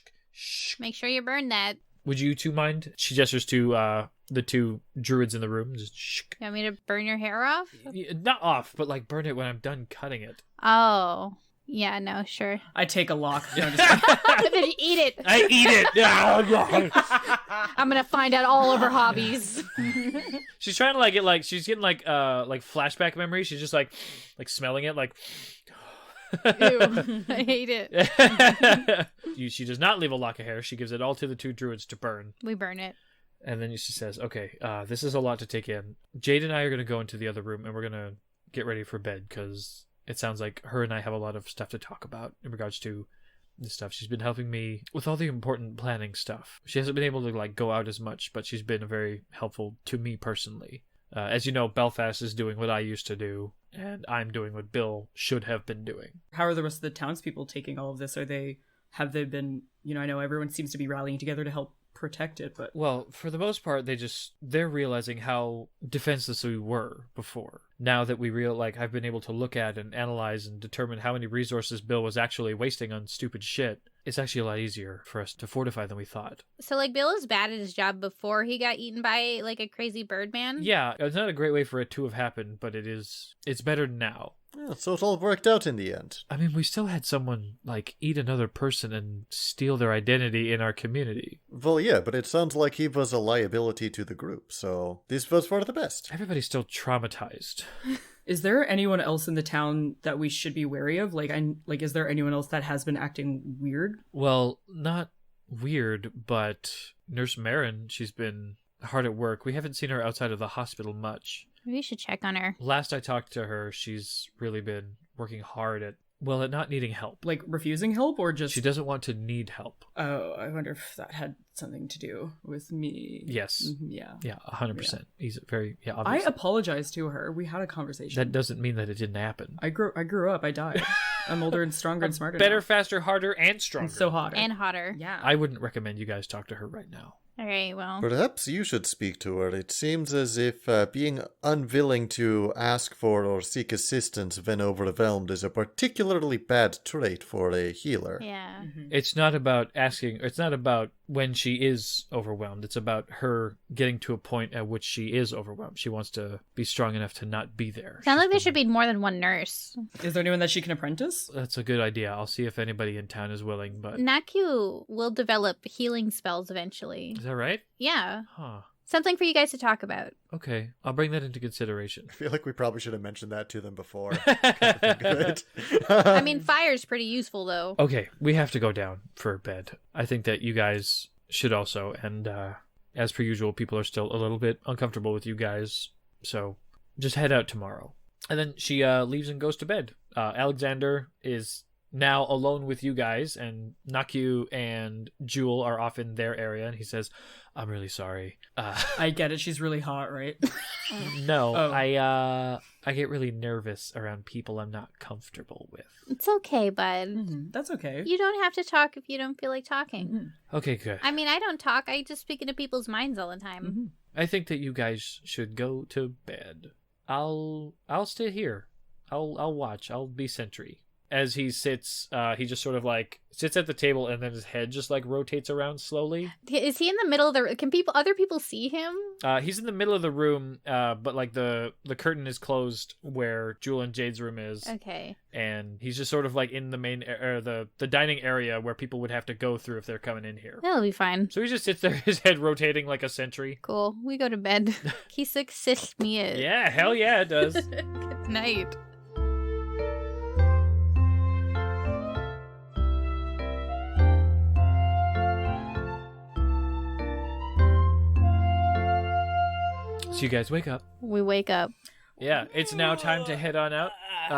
Make sure you burn that. Would you two mind? She gestures to the two druids in the room. Just shh. You want me to burn your hair off? Not off, but like burn it when I'm done cutting it. Oh. Yeah, no, sure. I take a lock. No, just... Then you eat it. I eat it. I'm gonna find out all of her hobbies. She's trying to like get like she's getting like flashback memories. She's just like smelling it like. Ew, I hate it. She does not leave a lock of hair. She gives it all to the two druids to burn. We burn it. And then she says, okay, this is a lot to take in. Jade and I are going to go into the other room and we're going to get ready for bed because it sounds like her and I have a lot of stuff to talk about in regards to this stuff. She's been helping me with all the important planning stuff. She hasn't been able to like go out as much, but she's been very helpful to me personally. As you know, Belfast is doing what I used to do, and I'm doing what Bill should have been doing. How are the rest of the townspeople taking all of this? Have they been, I know everyone seems to be rallying together to help protect it, but... Well, for the most part, they're realizing how defenseless we were before. Now that I've been able to look at and analyze and determine how many resources Bill was actually wasting on stupid shit, it's actually a lot easier for us to fortify than we thought. So, like, Bill was bad at his job before he got eaten by, like, a crazy bird man? Yeah, it's not a great way for it to have happened, but it's better now. Yeah, so it all worked out in the end. I mean, we still had someone, like, eat another person and steal their identity in our community. Well, yeah, but it sounds like he was a liability to the group, so this was for the best. Everybody's still traumatized. Is there anyone else in the town that we should be wary of? Is there anyone else that has been acting weird? Well, not weird, but Nurse Marin, she's been hard at work. We haven't seen her outside of the hospital much. Maybe we should check on her. Last I talked to her, she's really been working hard at not needing help. Like, refusing help, or just... She doesn't want to need help. Oh, I wonder if that had something to do with me. Yes. Yeah. Yeah, 100%. Yeah. He's very... Yeah, I obviously. apologized to her. We had a conversation. That doesn't mean that it didn't happen. I grew up. I died. I'm older and stronger and smarter Better, now. faster, harder, and stronger. And so hotter. And hotter. Yeah. I wouldn't recommend you guys talk to her right now. All right, well. Perhaps you should speak to her. It seems as if being unwilling to ask for or seek assistance when overwhelmed is a particularly bad trait for a healer. Yeah. Mm-hmm. It's not about asking, it's not about when she is overwhelmed. It's about her getting to a point at which she is overwhelmed. She wants to be strong enough to not be there. Sounds like there should be more than one nurse. Is there anyone that she can apprentice? That's a good idea. I'll see if anybody in town is willing, but... Naku will develop healing spells eventually. Is that right? Yeah. Huh. Something for you guys to talk about. Okay, I'll bring that into consideration. I feel like we probably should have mentioned that to them before. Think of it. I mean, fire's pretty useful, though. Okay, we have to go down for bed. I think that you guys should also, and as per usual, people are still a little bit uncomfortable with you guys, so just head out tomorrow. And then she leaves and goes to bed. Alexander is now alone with you guys, and Naku and Jewel are off in their area, and he says, I'm really sorry. I get it. She's really hot, right? No, Oh. I get really nervous around people I'm not comfortable with. It's okay, bud. Mm-hmm. That's okay. You don't have to talk if you don't feel like talking. Mm-hmm. Okay, good. I mean, I don't talk. I just speak into people's minds all the time. Mm-hmm. I think that you guys should go to bed. I'll stay here. I'll watch. I'll be sentry. as he sits, he just sort of like sits at the table and then his head just like rotates around slowly. Is he in the middle of the? Can other people see him? He's in the middle of the room, but like the curtain is closed where Jewel and Jade's room is. Okay. And he's just sort of like in the main the dining area where people would have to go through if they're coming in here. That'll be fine. So he just sits there, his head rotating like a sentry. Cool. We go to bed. He success me it. Yeah, hell yeah, it does. Good night. So you guys wake up. We wake up. Yeah, it's now time to head on out.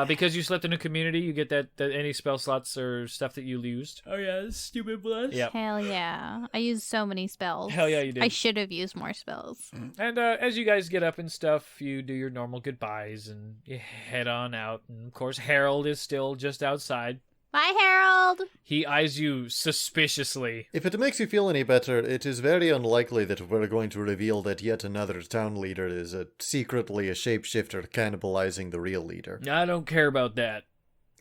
Because you slept in a community, you get that any spell slots or stuff that you used. Oh yeah, stupid bless. Yeah. Hell yeah. I used so many spells. Hell yeah, you did. I should have used more spells. And as you guys get up and stuff, you do your normal goodbyes and you head on out. And of course, Harold is still just outside. Bye, Harold. He eyes you suspiciously. If it makes you feel any better, it is very unlikely that we're going to reveal that yet another town leader is secretly a shapeshifter cannibalizing the real leader. I don't care about that.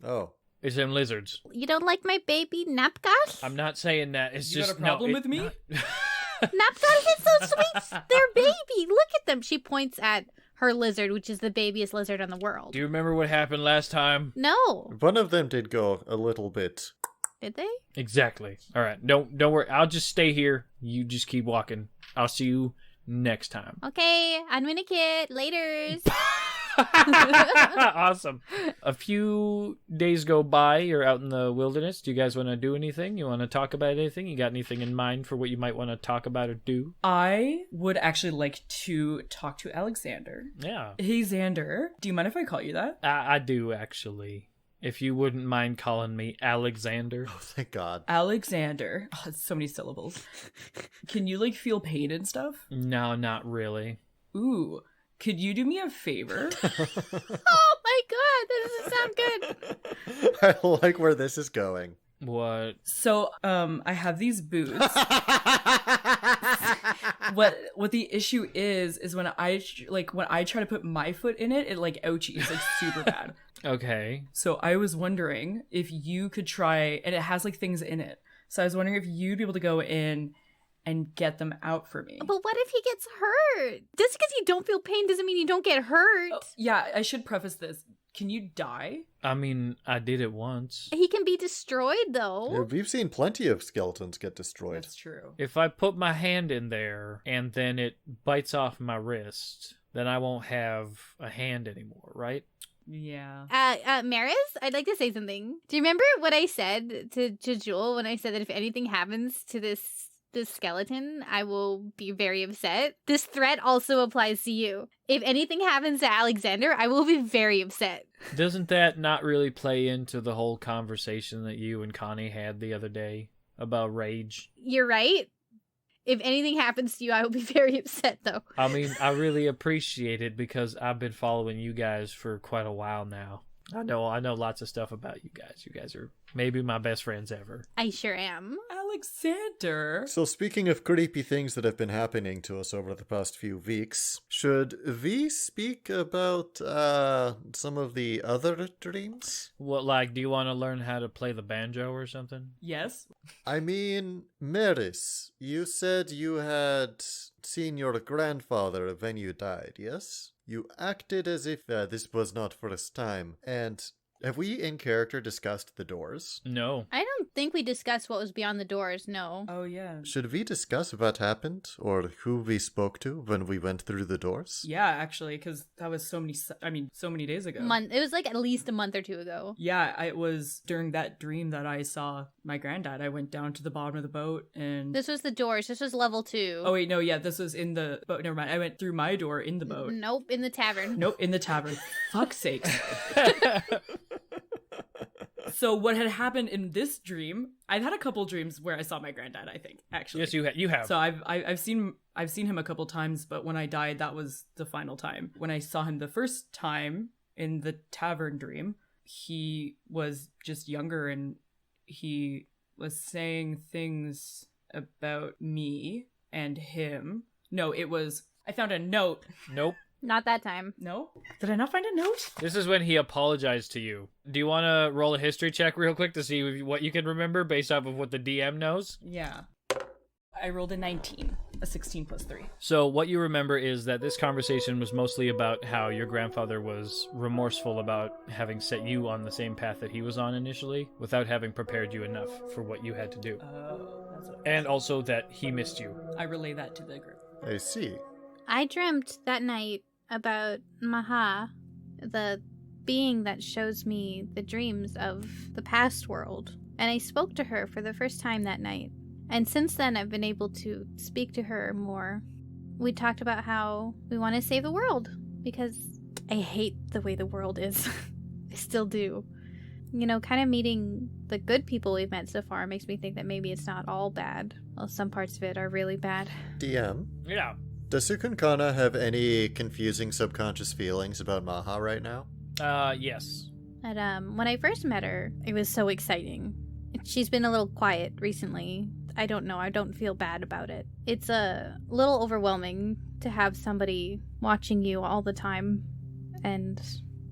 Oh. It's them lizards. You don't like my baby Napgoth? I'm not saying that. It's You just got a problem with me? Napgoth is so sweet. They're baby. Look at them. She points at her lizard, which is the babiest lizard in the world. Do you remember what happened last time? No. One of them did go a little bit. Did they? Exactly. All right. Don't worry. I'll just stay here. You just keep walking. I'll see you next time. Okay. I'm gonna kid. Laters. Awesome. A few days go by. You're out in the wilderness. Do you guys want to do anything? You want to talk about anything? You got anything in mind for what you might want to talk about or do? I would actually like to talk to Alexander. Yeah. Hey, Xander. Do you mind if I call you that? I do, actually. If you wouldn't mind calling me Alexander. Oh, thank God. Alexander. Oh, it's so many syllables. Can you, like, feel pain and stuff? No, not really. Ooh. Could you do me a favor? Oh my god, that doesn't sound good. I like where this is going. What? So, I have these boots. What the issue is when I try to put my foot in it, it like ouchies like super bad. Okay. So I was wondering if you could try, and it has like things in it. So I was wondering if you'd be able to go in and get them out for me. But what if he gets hurt? Just because you don't feel pain doesn't mean you don't get hurt. Oh, yeah, I should preface this. Can you die? I mean, I did it once. He can be destroyed, though. Yeah, we've seen plenty of skeletons get destroyed. That's true. If I put my hand in there and then it bites off my wrist, then I won't have a hand anymore, right? Yeah. Meris, I'd like to say something. Do you remember what I said to Jewel when I said that if anything happens to this skeleton, I will be very upset? This threat also applies to you. If anything happens to Alexander, I will be very upset. Doesn't that not really play into the whole conversation that you and Connie had the other day about rage? You're right. If anything happens to you, I will be very upset, though. I mean, I really appreciate it because I've been following you guys for quite a while now. I know lots of stuff about you guys. You guys are maybe my best friends ever. I sure am. Alexander. So speaking of creepy things that have been happening to us over the past few weeks, should we speak about some of the other dreams? What, like, do you want to learn how to play the banjo or something? Yes. I mean, Meris, you said you had seen your grandfather when you died, yes? You acted as if this was not first time, and have we in character discussed the doors? No. I don't think we discussed what was beyond the doors, no. Oh, yeah. Should we discuss what happened, or who we spoke to when we went through the doors? Yeah, actually, because that was so many days ago. It was like at least a month or two ago. Yeah, it was during that dream that I saw my granddad. I went down to the bottom of the boat and... This was the doors. This was level 2. Oh, wait, no, yeah, this was in the boat. Never mind. I went through my door in the boat. Nope, in the tavern. Nope, in the tavern. Fuck's sake. So what had happened in this dream, I've had a couple dreams where I saw my granddad, I think, actually. Yes, you have. So I've seen him a couple times, but when I died, that was the final time. When I saw him the first time in the tavern dream, he was just younger and he was saying things about me and him. No, it was, I found a note. Nope. Not that time. No? Did I not find a note? This is when he apologized to you. Do you want to roll a history check real quick to see what you can remember based off of what the DM knows? Yeah. I rolled a 19. A 16 plus 3. So what you remember is that this conversation was mostly about how your grandfather was remorseful about having set you on the same path that he was on initially, without having prepared you enough for what you had to do. Oh, that's what And also that he missed you. I relay that to the group. I see. I dreamt that night about Maha, the being that shows me the dreams of the past world. And I spoke to her for the first time that night. And since then, I've been able to speak to her more. We talked about how we want to save the world, because I hate the way the world is. I still do. You know, kind of meeting the good people we've met so far makes me think that maybe it's not all bad. Well, some parts of it are really bad. DM, Yeah. does Cukunkana have any confusing subconscious feelings about Maha right now? Yes. When I first met her, it was so exciting. She's been a little quiet recently. I don't know. I don't feel bad about it. It's a little overwhelming to have somebody watching you all the time and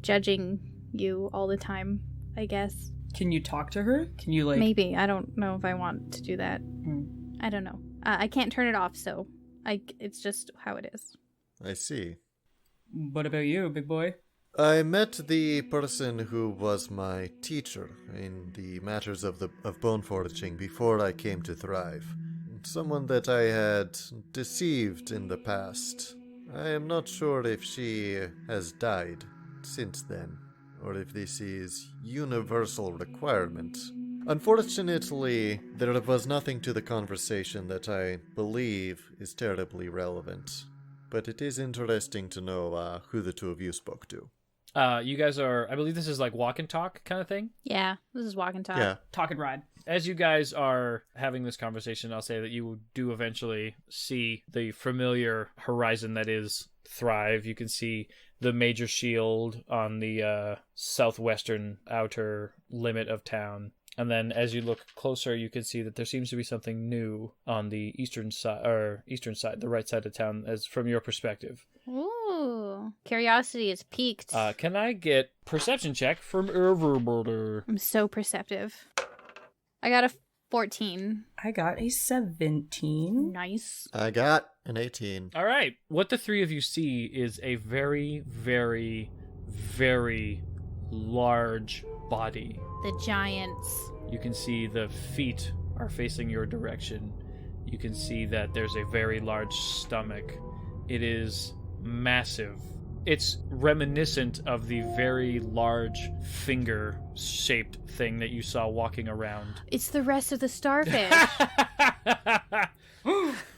judging you all the time, I guess. Can you talk to her? Can you, like... Maybe. I don't know if I want to do that. I don't know. I can't turn it off, so it's just how it is. I see. What about you, big boy? I met the person who was my teacher in the matters of bone foraging before I came to Thrive. Someone that I had deceived in the past. I am not sure if she has died since then, or if this is universal requirement. Unfortunately, there was nothing to the conversation that I believe is terribly relevant. But it is interesting to know who the two of you spoke to. You guys are, I believe this is like walk and talk kind of thing. Yeah, this is walk and talk. Yeah. Talk and ride. As you guys are having this conversation, I'll say that you do eventually see the familiar horizon that is Thrive. You can see the major shield on the southwestern outer limit of town. And then as you look closer, you can see that there seems to be something new on the eastern side, the right side of town, as from your perspective. Ooh, curiosity is peaked. Can I get perception check from everybody? I'm so perceptive. I got a 14. I got a 17. Nice. I got an 18. All right. What the three of you see is a very, very, very large body. The giants. You can see the feet are facing your direction. You can see that there's a very large stomach. It is massive. It's reminiscent of the very large finger-shaped thing that you saw walking around. It's the rest of the starfish.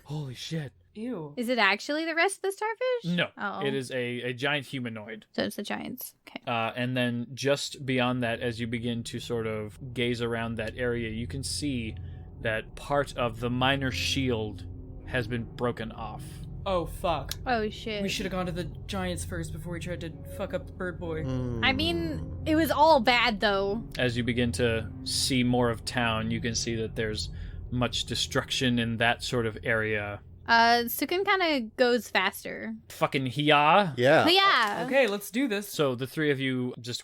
Holy shit. Ew. Is it actually the rest of the starfish? No, Oh. it is a giant humanoid. So it's the giants. Okay. And then just beyond that, as you begin to sort of gaze around that area, you can see that part of the minor shield has been broken off. Oh, fuck. Oh, shit. We should have gone to the giants first before we tried to fuck up the bird boy. I mean, it was all bad, though. As you begin to see more of town, you can see that there's much destruction in that sort of area. Sukun kind of goes faster. Fucking hiya. Yeah. But yeah. Okay, let's do this. So the three of you just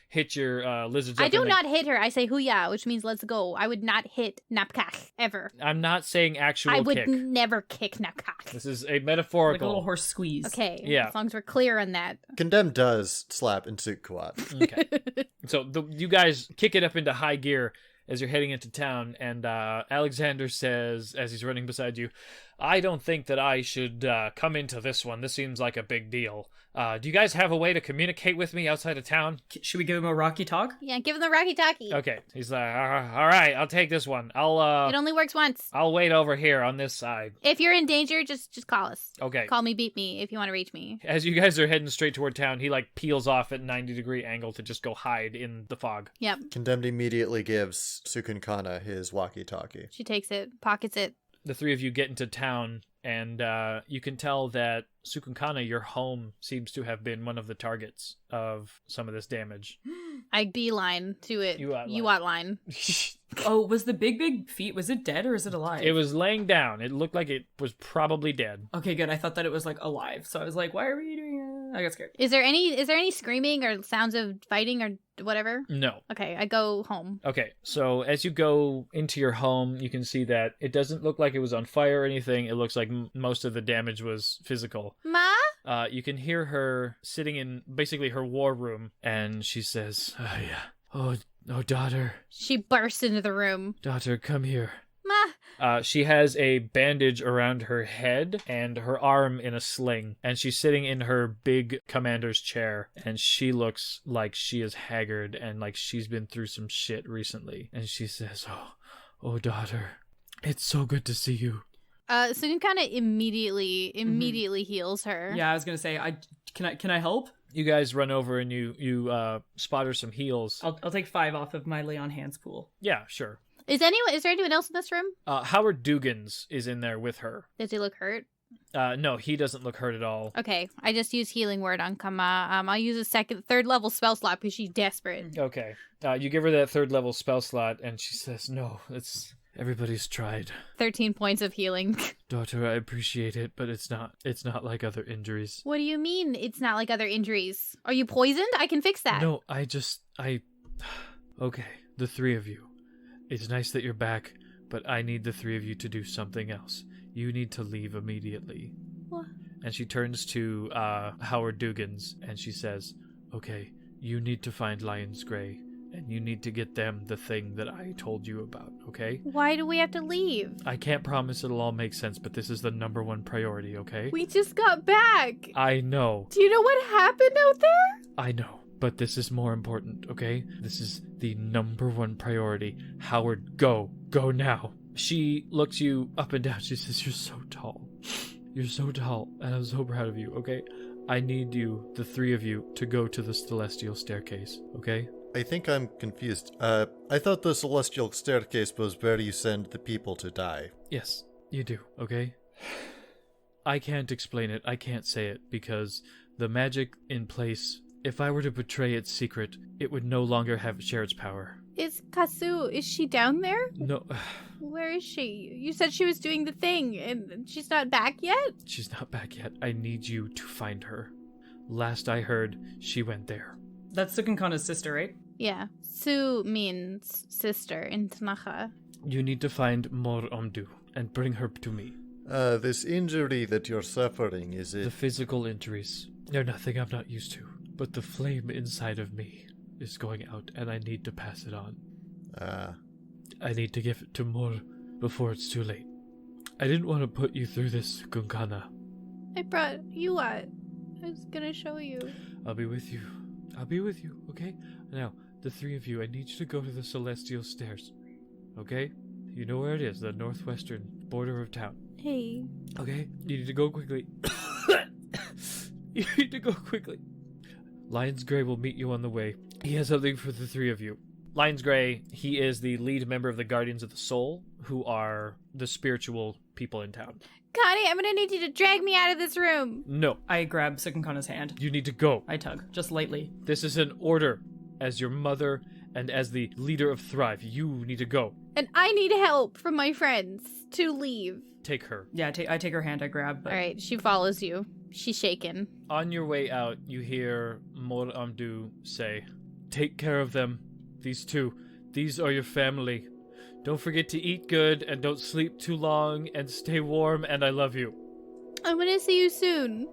hit your lizards up I do in the- not hit her. I say huya, which means let's go. I would not hit Napkach, ever. I'm not saying actual I would kick. never kick Napkach. This is a Like metaphorical. a little horse squeeze. Okay. Yeah. As long as we're clear on that. Condemned does slap into Kuat. Okay. So you guys kick it up into high gear as you're heading into town, and Alexander says, as he's running beside you, I don't think that I should come into this one. This seems like a big deal. Do you guys have a way to communicate with me outside of town? Should we give him a Rocky talk? Yeah, give him the Rocky Talkie. Okay. He's like, all right, I'll take this one. It only works once. I'll wait over here on this side. If you're in danger, just call us. Okay. Call me, beat me if you want to reach me. As you guys are heading straight toward town, he like peels off at 90-degree angle to just go hide in the fog. Yep. Condemned immediately gives Cukunkana his walkie-talkie. She takes it, pockets it. The three of you get into town, and you can tell that Cukunkana, your home, seems to have been one of the targets of some of this damage. I beeline to it. You outline. You outline. Oh, was the big feet, was it dead or is it alive? It was laying down. It looked like it was probably dead. Okay, good. I thought that it was like alive. So I was like, why are we doing I got scared. Is there any screaming or sounds of fighting or whatever? No. Okay, I go home. Okay, so as you go into your home, you can see that it doesn't look like it was on fire or anything. It looks like most of the damage was physical. Ma? You can hear her sitting in basically her war room, and she says, oh, daughter. She bursts into the room. Daughter, come here. Ma? She has a bandage around her head and her arm in a sling, and she's sitting in her big commander's chair, and she looks like she is haggard and like she's been through some shit recently. And she says, oh, daughter, it's so good to see you. Cukunkana immediately heals her. Yeah, I was gonna say, can I help? You guys run over and you spot her some heals. I'll take 5 off of my lay on hands pool. Yeah, sure. Is there anyone else in this room? Howard Dugans is in there with her. Does he look hurt? No, he doesn't look hurt at all. Okay, I just use healing word on Kama. I'll use a third level spell slot because she's desperate. Okay. You give her that 3rd level spell slot, and she says, no, everybody's tried. 13 points of healing. Daughter, I appreciate it, but it's not like other injuries. What do you mean it's not like other injuries? Are you poisoned? I can fix that. No, Okay, the 3 of you. It's nice that you're back, but I need the 3 of you to do something else. You need to leave immediately. What? And she turns to Howard Dugans, and she says, okay, you need to find Lion's Grey, and you need to get them the thing that I told you about, okay? Why do we have to leave? I can't promise it'll all make sense, but this is the number 1 priority, okay? We just got back. I know. Do you know what happened out there? I know. But this is more important, okay? This is the number 1 priority. Howard, go. Go now. She looks you up and down. She says, you're so tall. You're so tall, and I'm so proud of you, okay? I need you, the 3 of you, to go to the celestial staircase, okay? I think I'm confused. I thought the celestial staircase was where you send the people to die. Yes, you do, okay? I can't explain it. I can't say it, because the magic in place... If I were to betray its secret, it would no longer share its power. Is she down there? No. Where is she? You said she was doing the thing, and she's not back yet? She's not back yet. I need you to find her. Last I heard, she went there. That's Cukunkana's sister, right? Yeah. Su means sister in Tanakha. You need to find Mor Omdu and bring her to me. This injury that you're suffering, is it... The physical injuries. They're nothing I'm not used to. But the flame inside of me is going out, and I need to pass it on. I need to give it to Mor before it's too late. I didn't want to put you through this, Cukunkana. I brought you what? I was gonna show you. I'll be with you. I'll be with you, okay? Now, the 3 of you, I need you to go to the celestial stairs. Okay? You know where it is, the northwestern border of town. Hey. Okay? You need to go quickly. You need to go quickly. Lion's Grey will meet you on the way. He has something for the 3 of you. Lion's Grey, he is the lead member of the Guardians of the Soul, who are the spiritual people in town. Connie, I'm gonna need you to drag me out of this room. No. I grab Cukunkana's hand. You need to go. I tug, just lightly. This is an order. As your mother and as the leader of Thrive, you need to go. And I need help from my friends to leave. Take her. Yeah, I take her hand, I grab. But... All right, she follows you. She's shaken. On your way out, you hear Mor Amdu say, take care of them. These 2. These are your family. Don't forget to eat good and don't sleep too long and stay warm, and I love you. I'm gonna see you soon.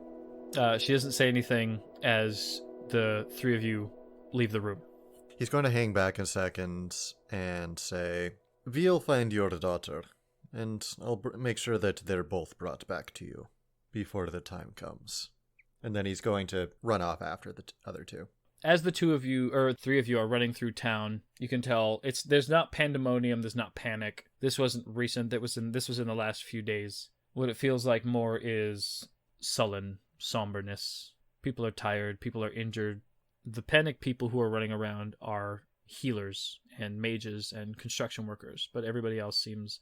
She doesn't say anything as the 3 of you leave the room. He's going to hang back a second and say, we'll find your daughter, and I'll make sure that they're both brought back to you before the time comes. And then he's going to run off after the other 2. As the 2 of you, or 3 of you, are running through town, you can tell there's not pandemonium, there's not panic. This wasn't recent, this was in the last few days. What it feels like more is sullen somberness. People are tired, people are injured. The panic people who are running around are healers and mages and construction workers, but everybody else seems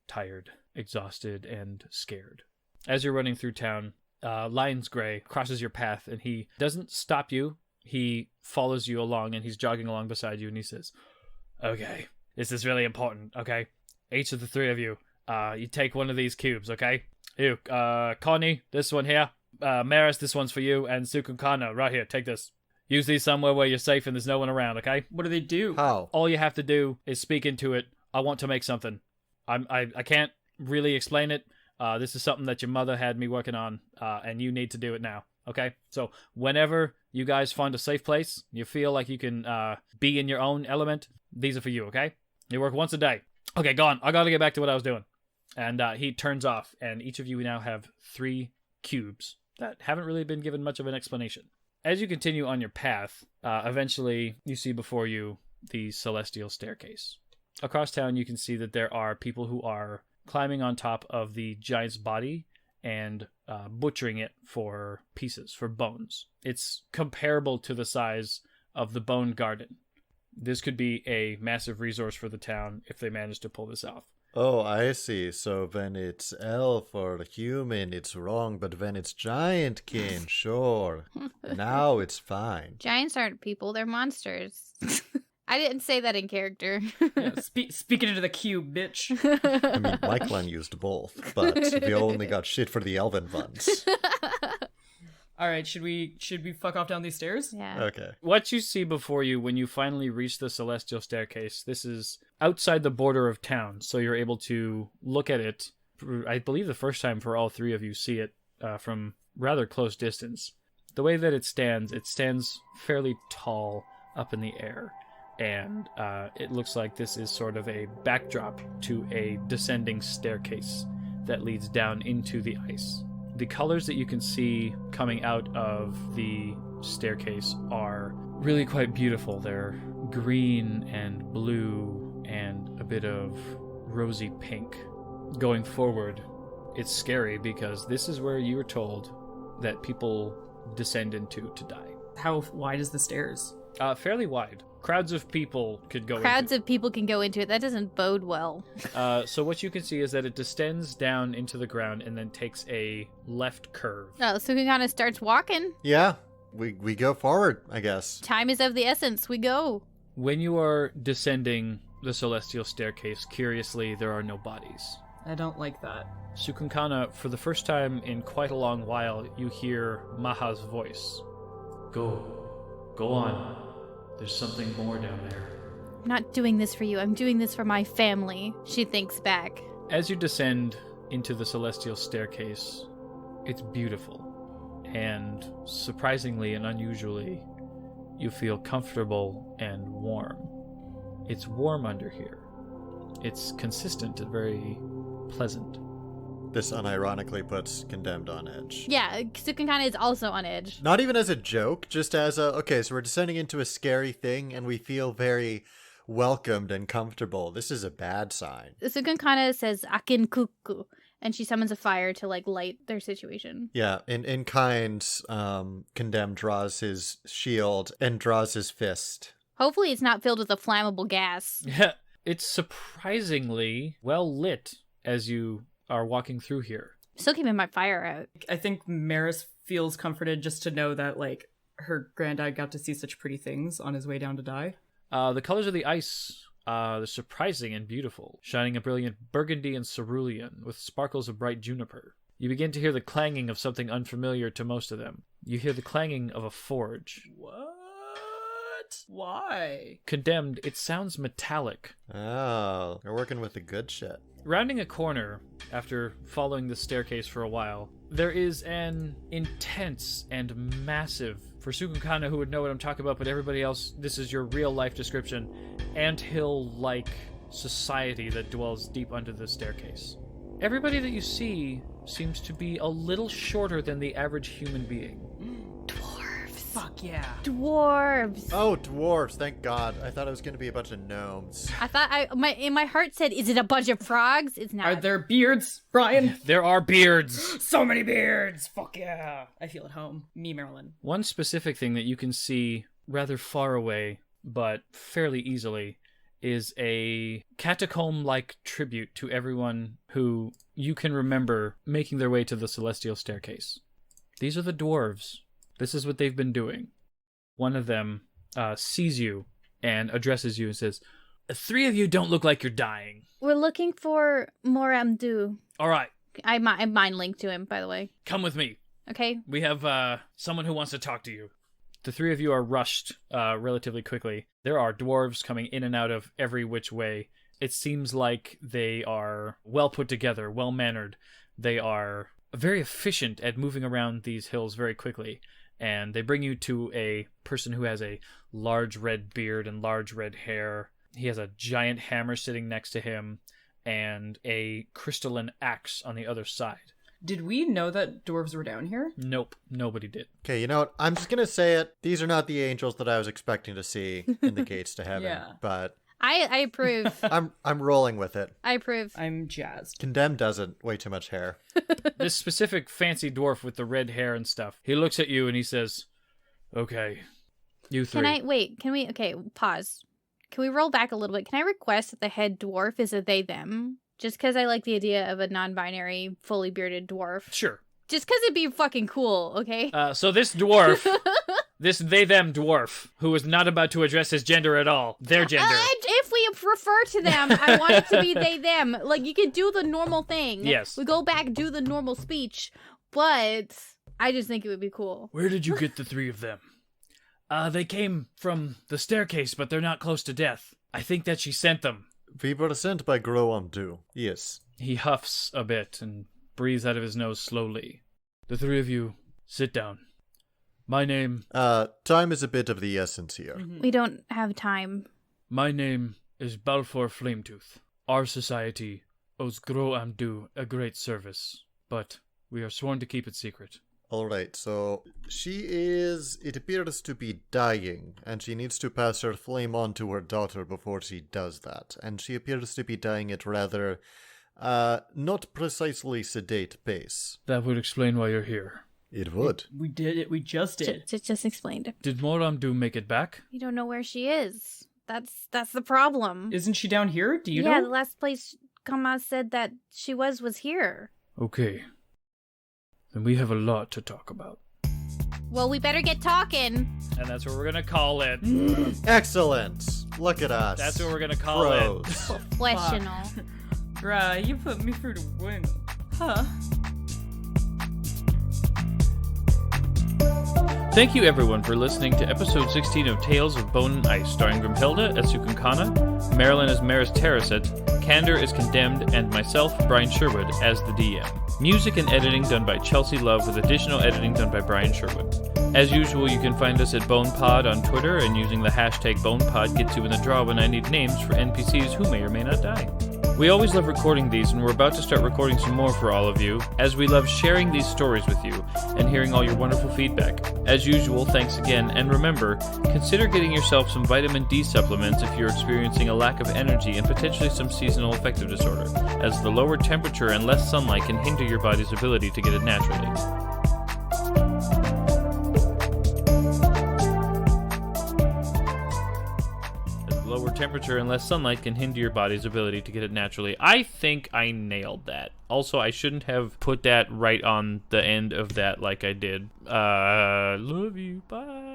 tired, exhausted, and scared. As you're running through town, Lion's Grey crosses your path, and he doesn't stop you. He follows you along, and he's jogging along beside you, and he says, okay, this is really important, okay? Each of the 3 of you, you take one of these cubes, okay? You, Connie, this one here, Meris, this one's for you, and Cukunkana, right here, take this. Use these somewhere where you're safe and there's no one around, okay? What do they do? How? All you have to do is speak into it. I want to make something. I can't really explain it. This is something that your mother had me working on, and you need to do it now, okay? So whenever you guys find a safe place, you feel like you can be in your own element, these are for you, okay? You work once a day. Okay, go on. I gotta get back to what I was doing. And he turns off, and each of you now have 3 cubes that haven't really been given much of an explanation. As you continue on your path, eventually you see before you the celestial staircase. Across town, you can see that there are people who are climbing on top of the giant's body and butchering it for pieces, for bones. It's comparable to the size of the bone garden. This could be a massive resource for the town if they manage to pull this off. Oh, I see. So when it's elf or human, it's wrong, but when it's giantkin, sure. Now it's fine. Giants aren't people, they're monsters. I didn't say that in character. Yeah, speaking into the cube, bitch. I mean, my clan used both, but we only got shit for the elven ones. All right, should we fuck off down these stairs? Yeah. Okay. What you see before you when you finally reach the celestial staircase, this is outside the border of town, so you're able to look at it, I believe the first time for all 3 of you see it from rather close distance. The way that it stands fairly tall up in the air, and it looks like this is sort of a backdrop to a descending staircase that leads down into the ice. The colors that you can see coming out of the staircase are really quite beautiful. They're green and blue and a bit of rosy pink. Going forward, it's scary because this is where you were told that people descend into to die. How wide is the stairs? Fairly wide. Crowds of people could go Crowds into of people can go into it. That doesn't bode well. So what you can see is that it descends down into the ground and then takes a left curve. Oh, so he kind of starts walking. Yeah, we go forward, I guess. Time is of the essence. We go. When you are descending the celestial staircase, curiously, there are no bodies. I don't like that. Cukunkana, for the first time in quite a long while, you hear Maha's voice. Go on. There's something more down there. I'm not doing this for you. I'm doing this for my family. She thinks back. As you descend into the celestial staircase, it's beautiful. And surprisingly and unusually, you feel comfortable and warm. It's warm under here. It's consistent and very pleasant. This unironically puts Condemned on edge. Yeah, Cukunkana is also on edge. Not even as a joke, just as okay, so we're descending into a scary thing and we feel very welcomed and comfortable. This is a bad sign. Cukunkana says Akin Kuku, and she summons a fire to light their situation. Yeah, in kind, Condemned draws his shield and draws his fist. Hopefully it's not filled with a flammable gas. Yeah, it's surprisingly well lit as you are walking through here. Still keeping my fire out. I think Meris feels comforted just to know that, her granddad got to see such pretty things on his way down to die. The colors of the ice, they're surprising and beautiful, shining a brilliant burgundy and cerulean with sparkles of bright juniper. You begin to hear the clanging of something unfamiliar to most of them. You hear the clanging of a forge. What? Why? Condemned, it sounds metallic. Oh, they're working with the good shit. Rounding a corner, after following the staircase for a while, there is an intense and massive, for Cukunkana who would know what I'm talking about, but everybody else, this is your real life description, anthill-like society that dwells deep under the staircase. Everybody that you see seems to be a little shorter than the average human being. Dwarves. Fuck yeah. Dwarves. Oh, dwarves, thank God. I thought it was going to be a bunch of gnomes. I thought my heart said, is it a bunch of frogs? It's not. Are there beards, Brian? There are beards! So many beards! Fuck yeah. I feel at home. Me, Marilyn. One specific thing that you can see rather far away, but fairly easily, is a catacomb-like tribute to everyone who you can remember making their way to the celestial staircase. These are the dwarves. This is what they've been doing. One of them sees you and addresses you and says, "3 of you don't look like you're dying." We're looking for Moramdu. All right, I mind linked to him, by the way. come with me. Okay? We have someone who wants to talk to you. The three of you are rushed relatively quickly. There are dwarves coming in and out of every which way. It seems like they are well put together, well mannered. They are very efficient at moving around these hills very quickly. And they bring you to a person who has a large red beard and large red hair. He has a giant hammer sitting next to him and a crystalline axe on the other side. Did we know that dwarves were down here? Nope, nobody did. Okay, you know what? I'm just gonna say it. These are not the angels that I was expecting to see in the gates to heaven. Yeah. But I approve. I'm rolling with it. I approve. I'm jazzed. Condemned doesn't. Way too much hair. This specific fancy dwarf with the red hair and stuff, he looks at you and he says, okay, you three. Okay, pause. Can we roll back a little bit? Can I request that the head dwarf is a they, them? Just because I like the idea of a non-binary, fully bearded dwarf. Sure. Just because it'd be fucking cool, okay? So this dwarf, this they-them dwarf, who is not about to address his gender at all, their gender. If we refer to them, I want it to be they, them. Like, you could do the normal thing. Yes. We go back, do the normal speech, but I just think it would be cool. Where did you get the three of them? They came from the staircase, but they're not close to death. I think that she sent them. We were sent by Groamdu. Yes. He huffs a bit and breathes out of his nose slowly. The three of you, sit down. My name... Time is a bit of the essence here. We don't have time. My name is Balfour Flametooth. Our society owes Groamdu a great service, but we are sworn to keep it secret. Alright, so it appears to be dying, and she needs to pass her flame on to her daughter before she does that. And she appears to be dying at rather, not precisely sedate pace. That would explain why you're here. It would. We did it. We just did. Just explained. Did Moramdu make it back? We don't know where she is. That's the problem. Isn't she down here? Do you know? Yeah, the last place Kama said that she was here. Okay. Then we have a lot to talk about. Well, we better get talking. And that's what we're gonna call it. Excellent! Look at us. That's what we're gonna call it. Professional. Right, you put me through the wing. Huh? Thank you everyone for listening to episode 16 of Tales of Bone and Ice, starring Grimhilde as Cukunkana, Marilyn as Meris Candor is Condemned, and myself, Brian Sherwood, as the DM. Music and editing done by Chelsea Love, with additional editing done by Brian Sherwood. As usual, you can find us at BonePod on Twitter, and using the hashtag BonePod gets you in the draw when I need names for NPCs who may or may not die. We always love recording these, and we're about to start recording some more for all of you, as we love sharing these stories with you and hearing all your wonderful feedback. As usual, thanks again, and remember, consider getting yourself some vitamin D supplements if you're experiencing a lack of energy and potentially some seasonal affective disorder, as the lower temperature and less sunlight can hinder your body's ability to get it naturally. Lower temperature and less sunlight can hinder your body's ability to get it naturally. I think I nailed that. Also, I shouldn't have put that right on the end of that like I did. Love you. Bye.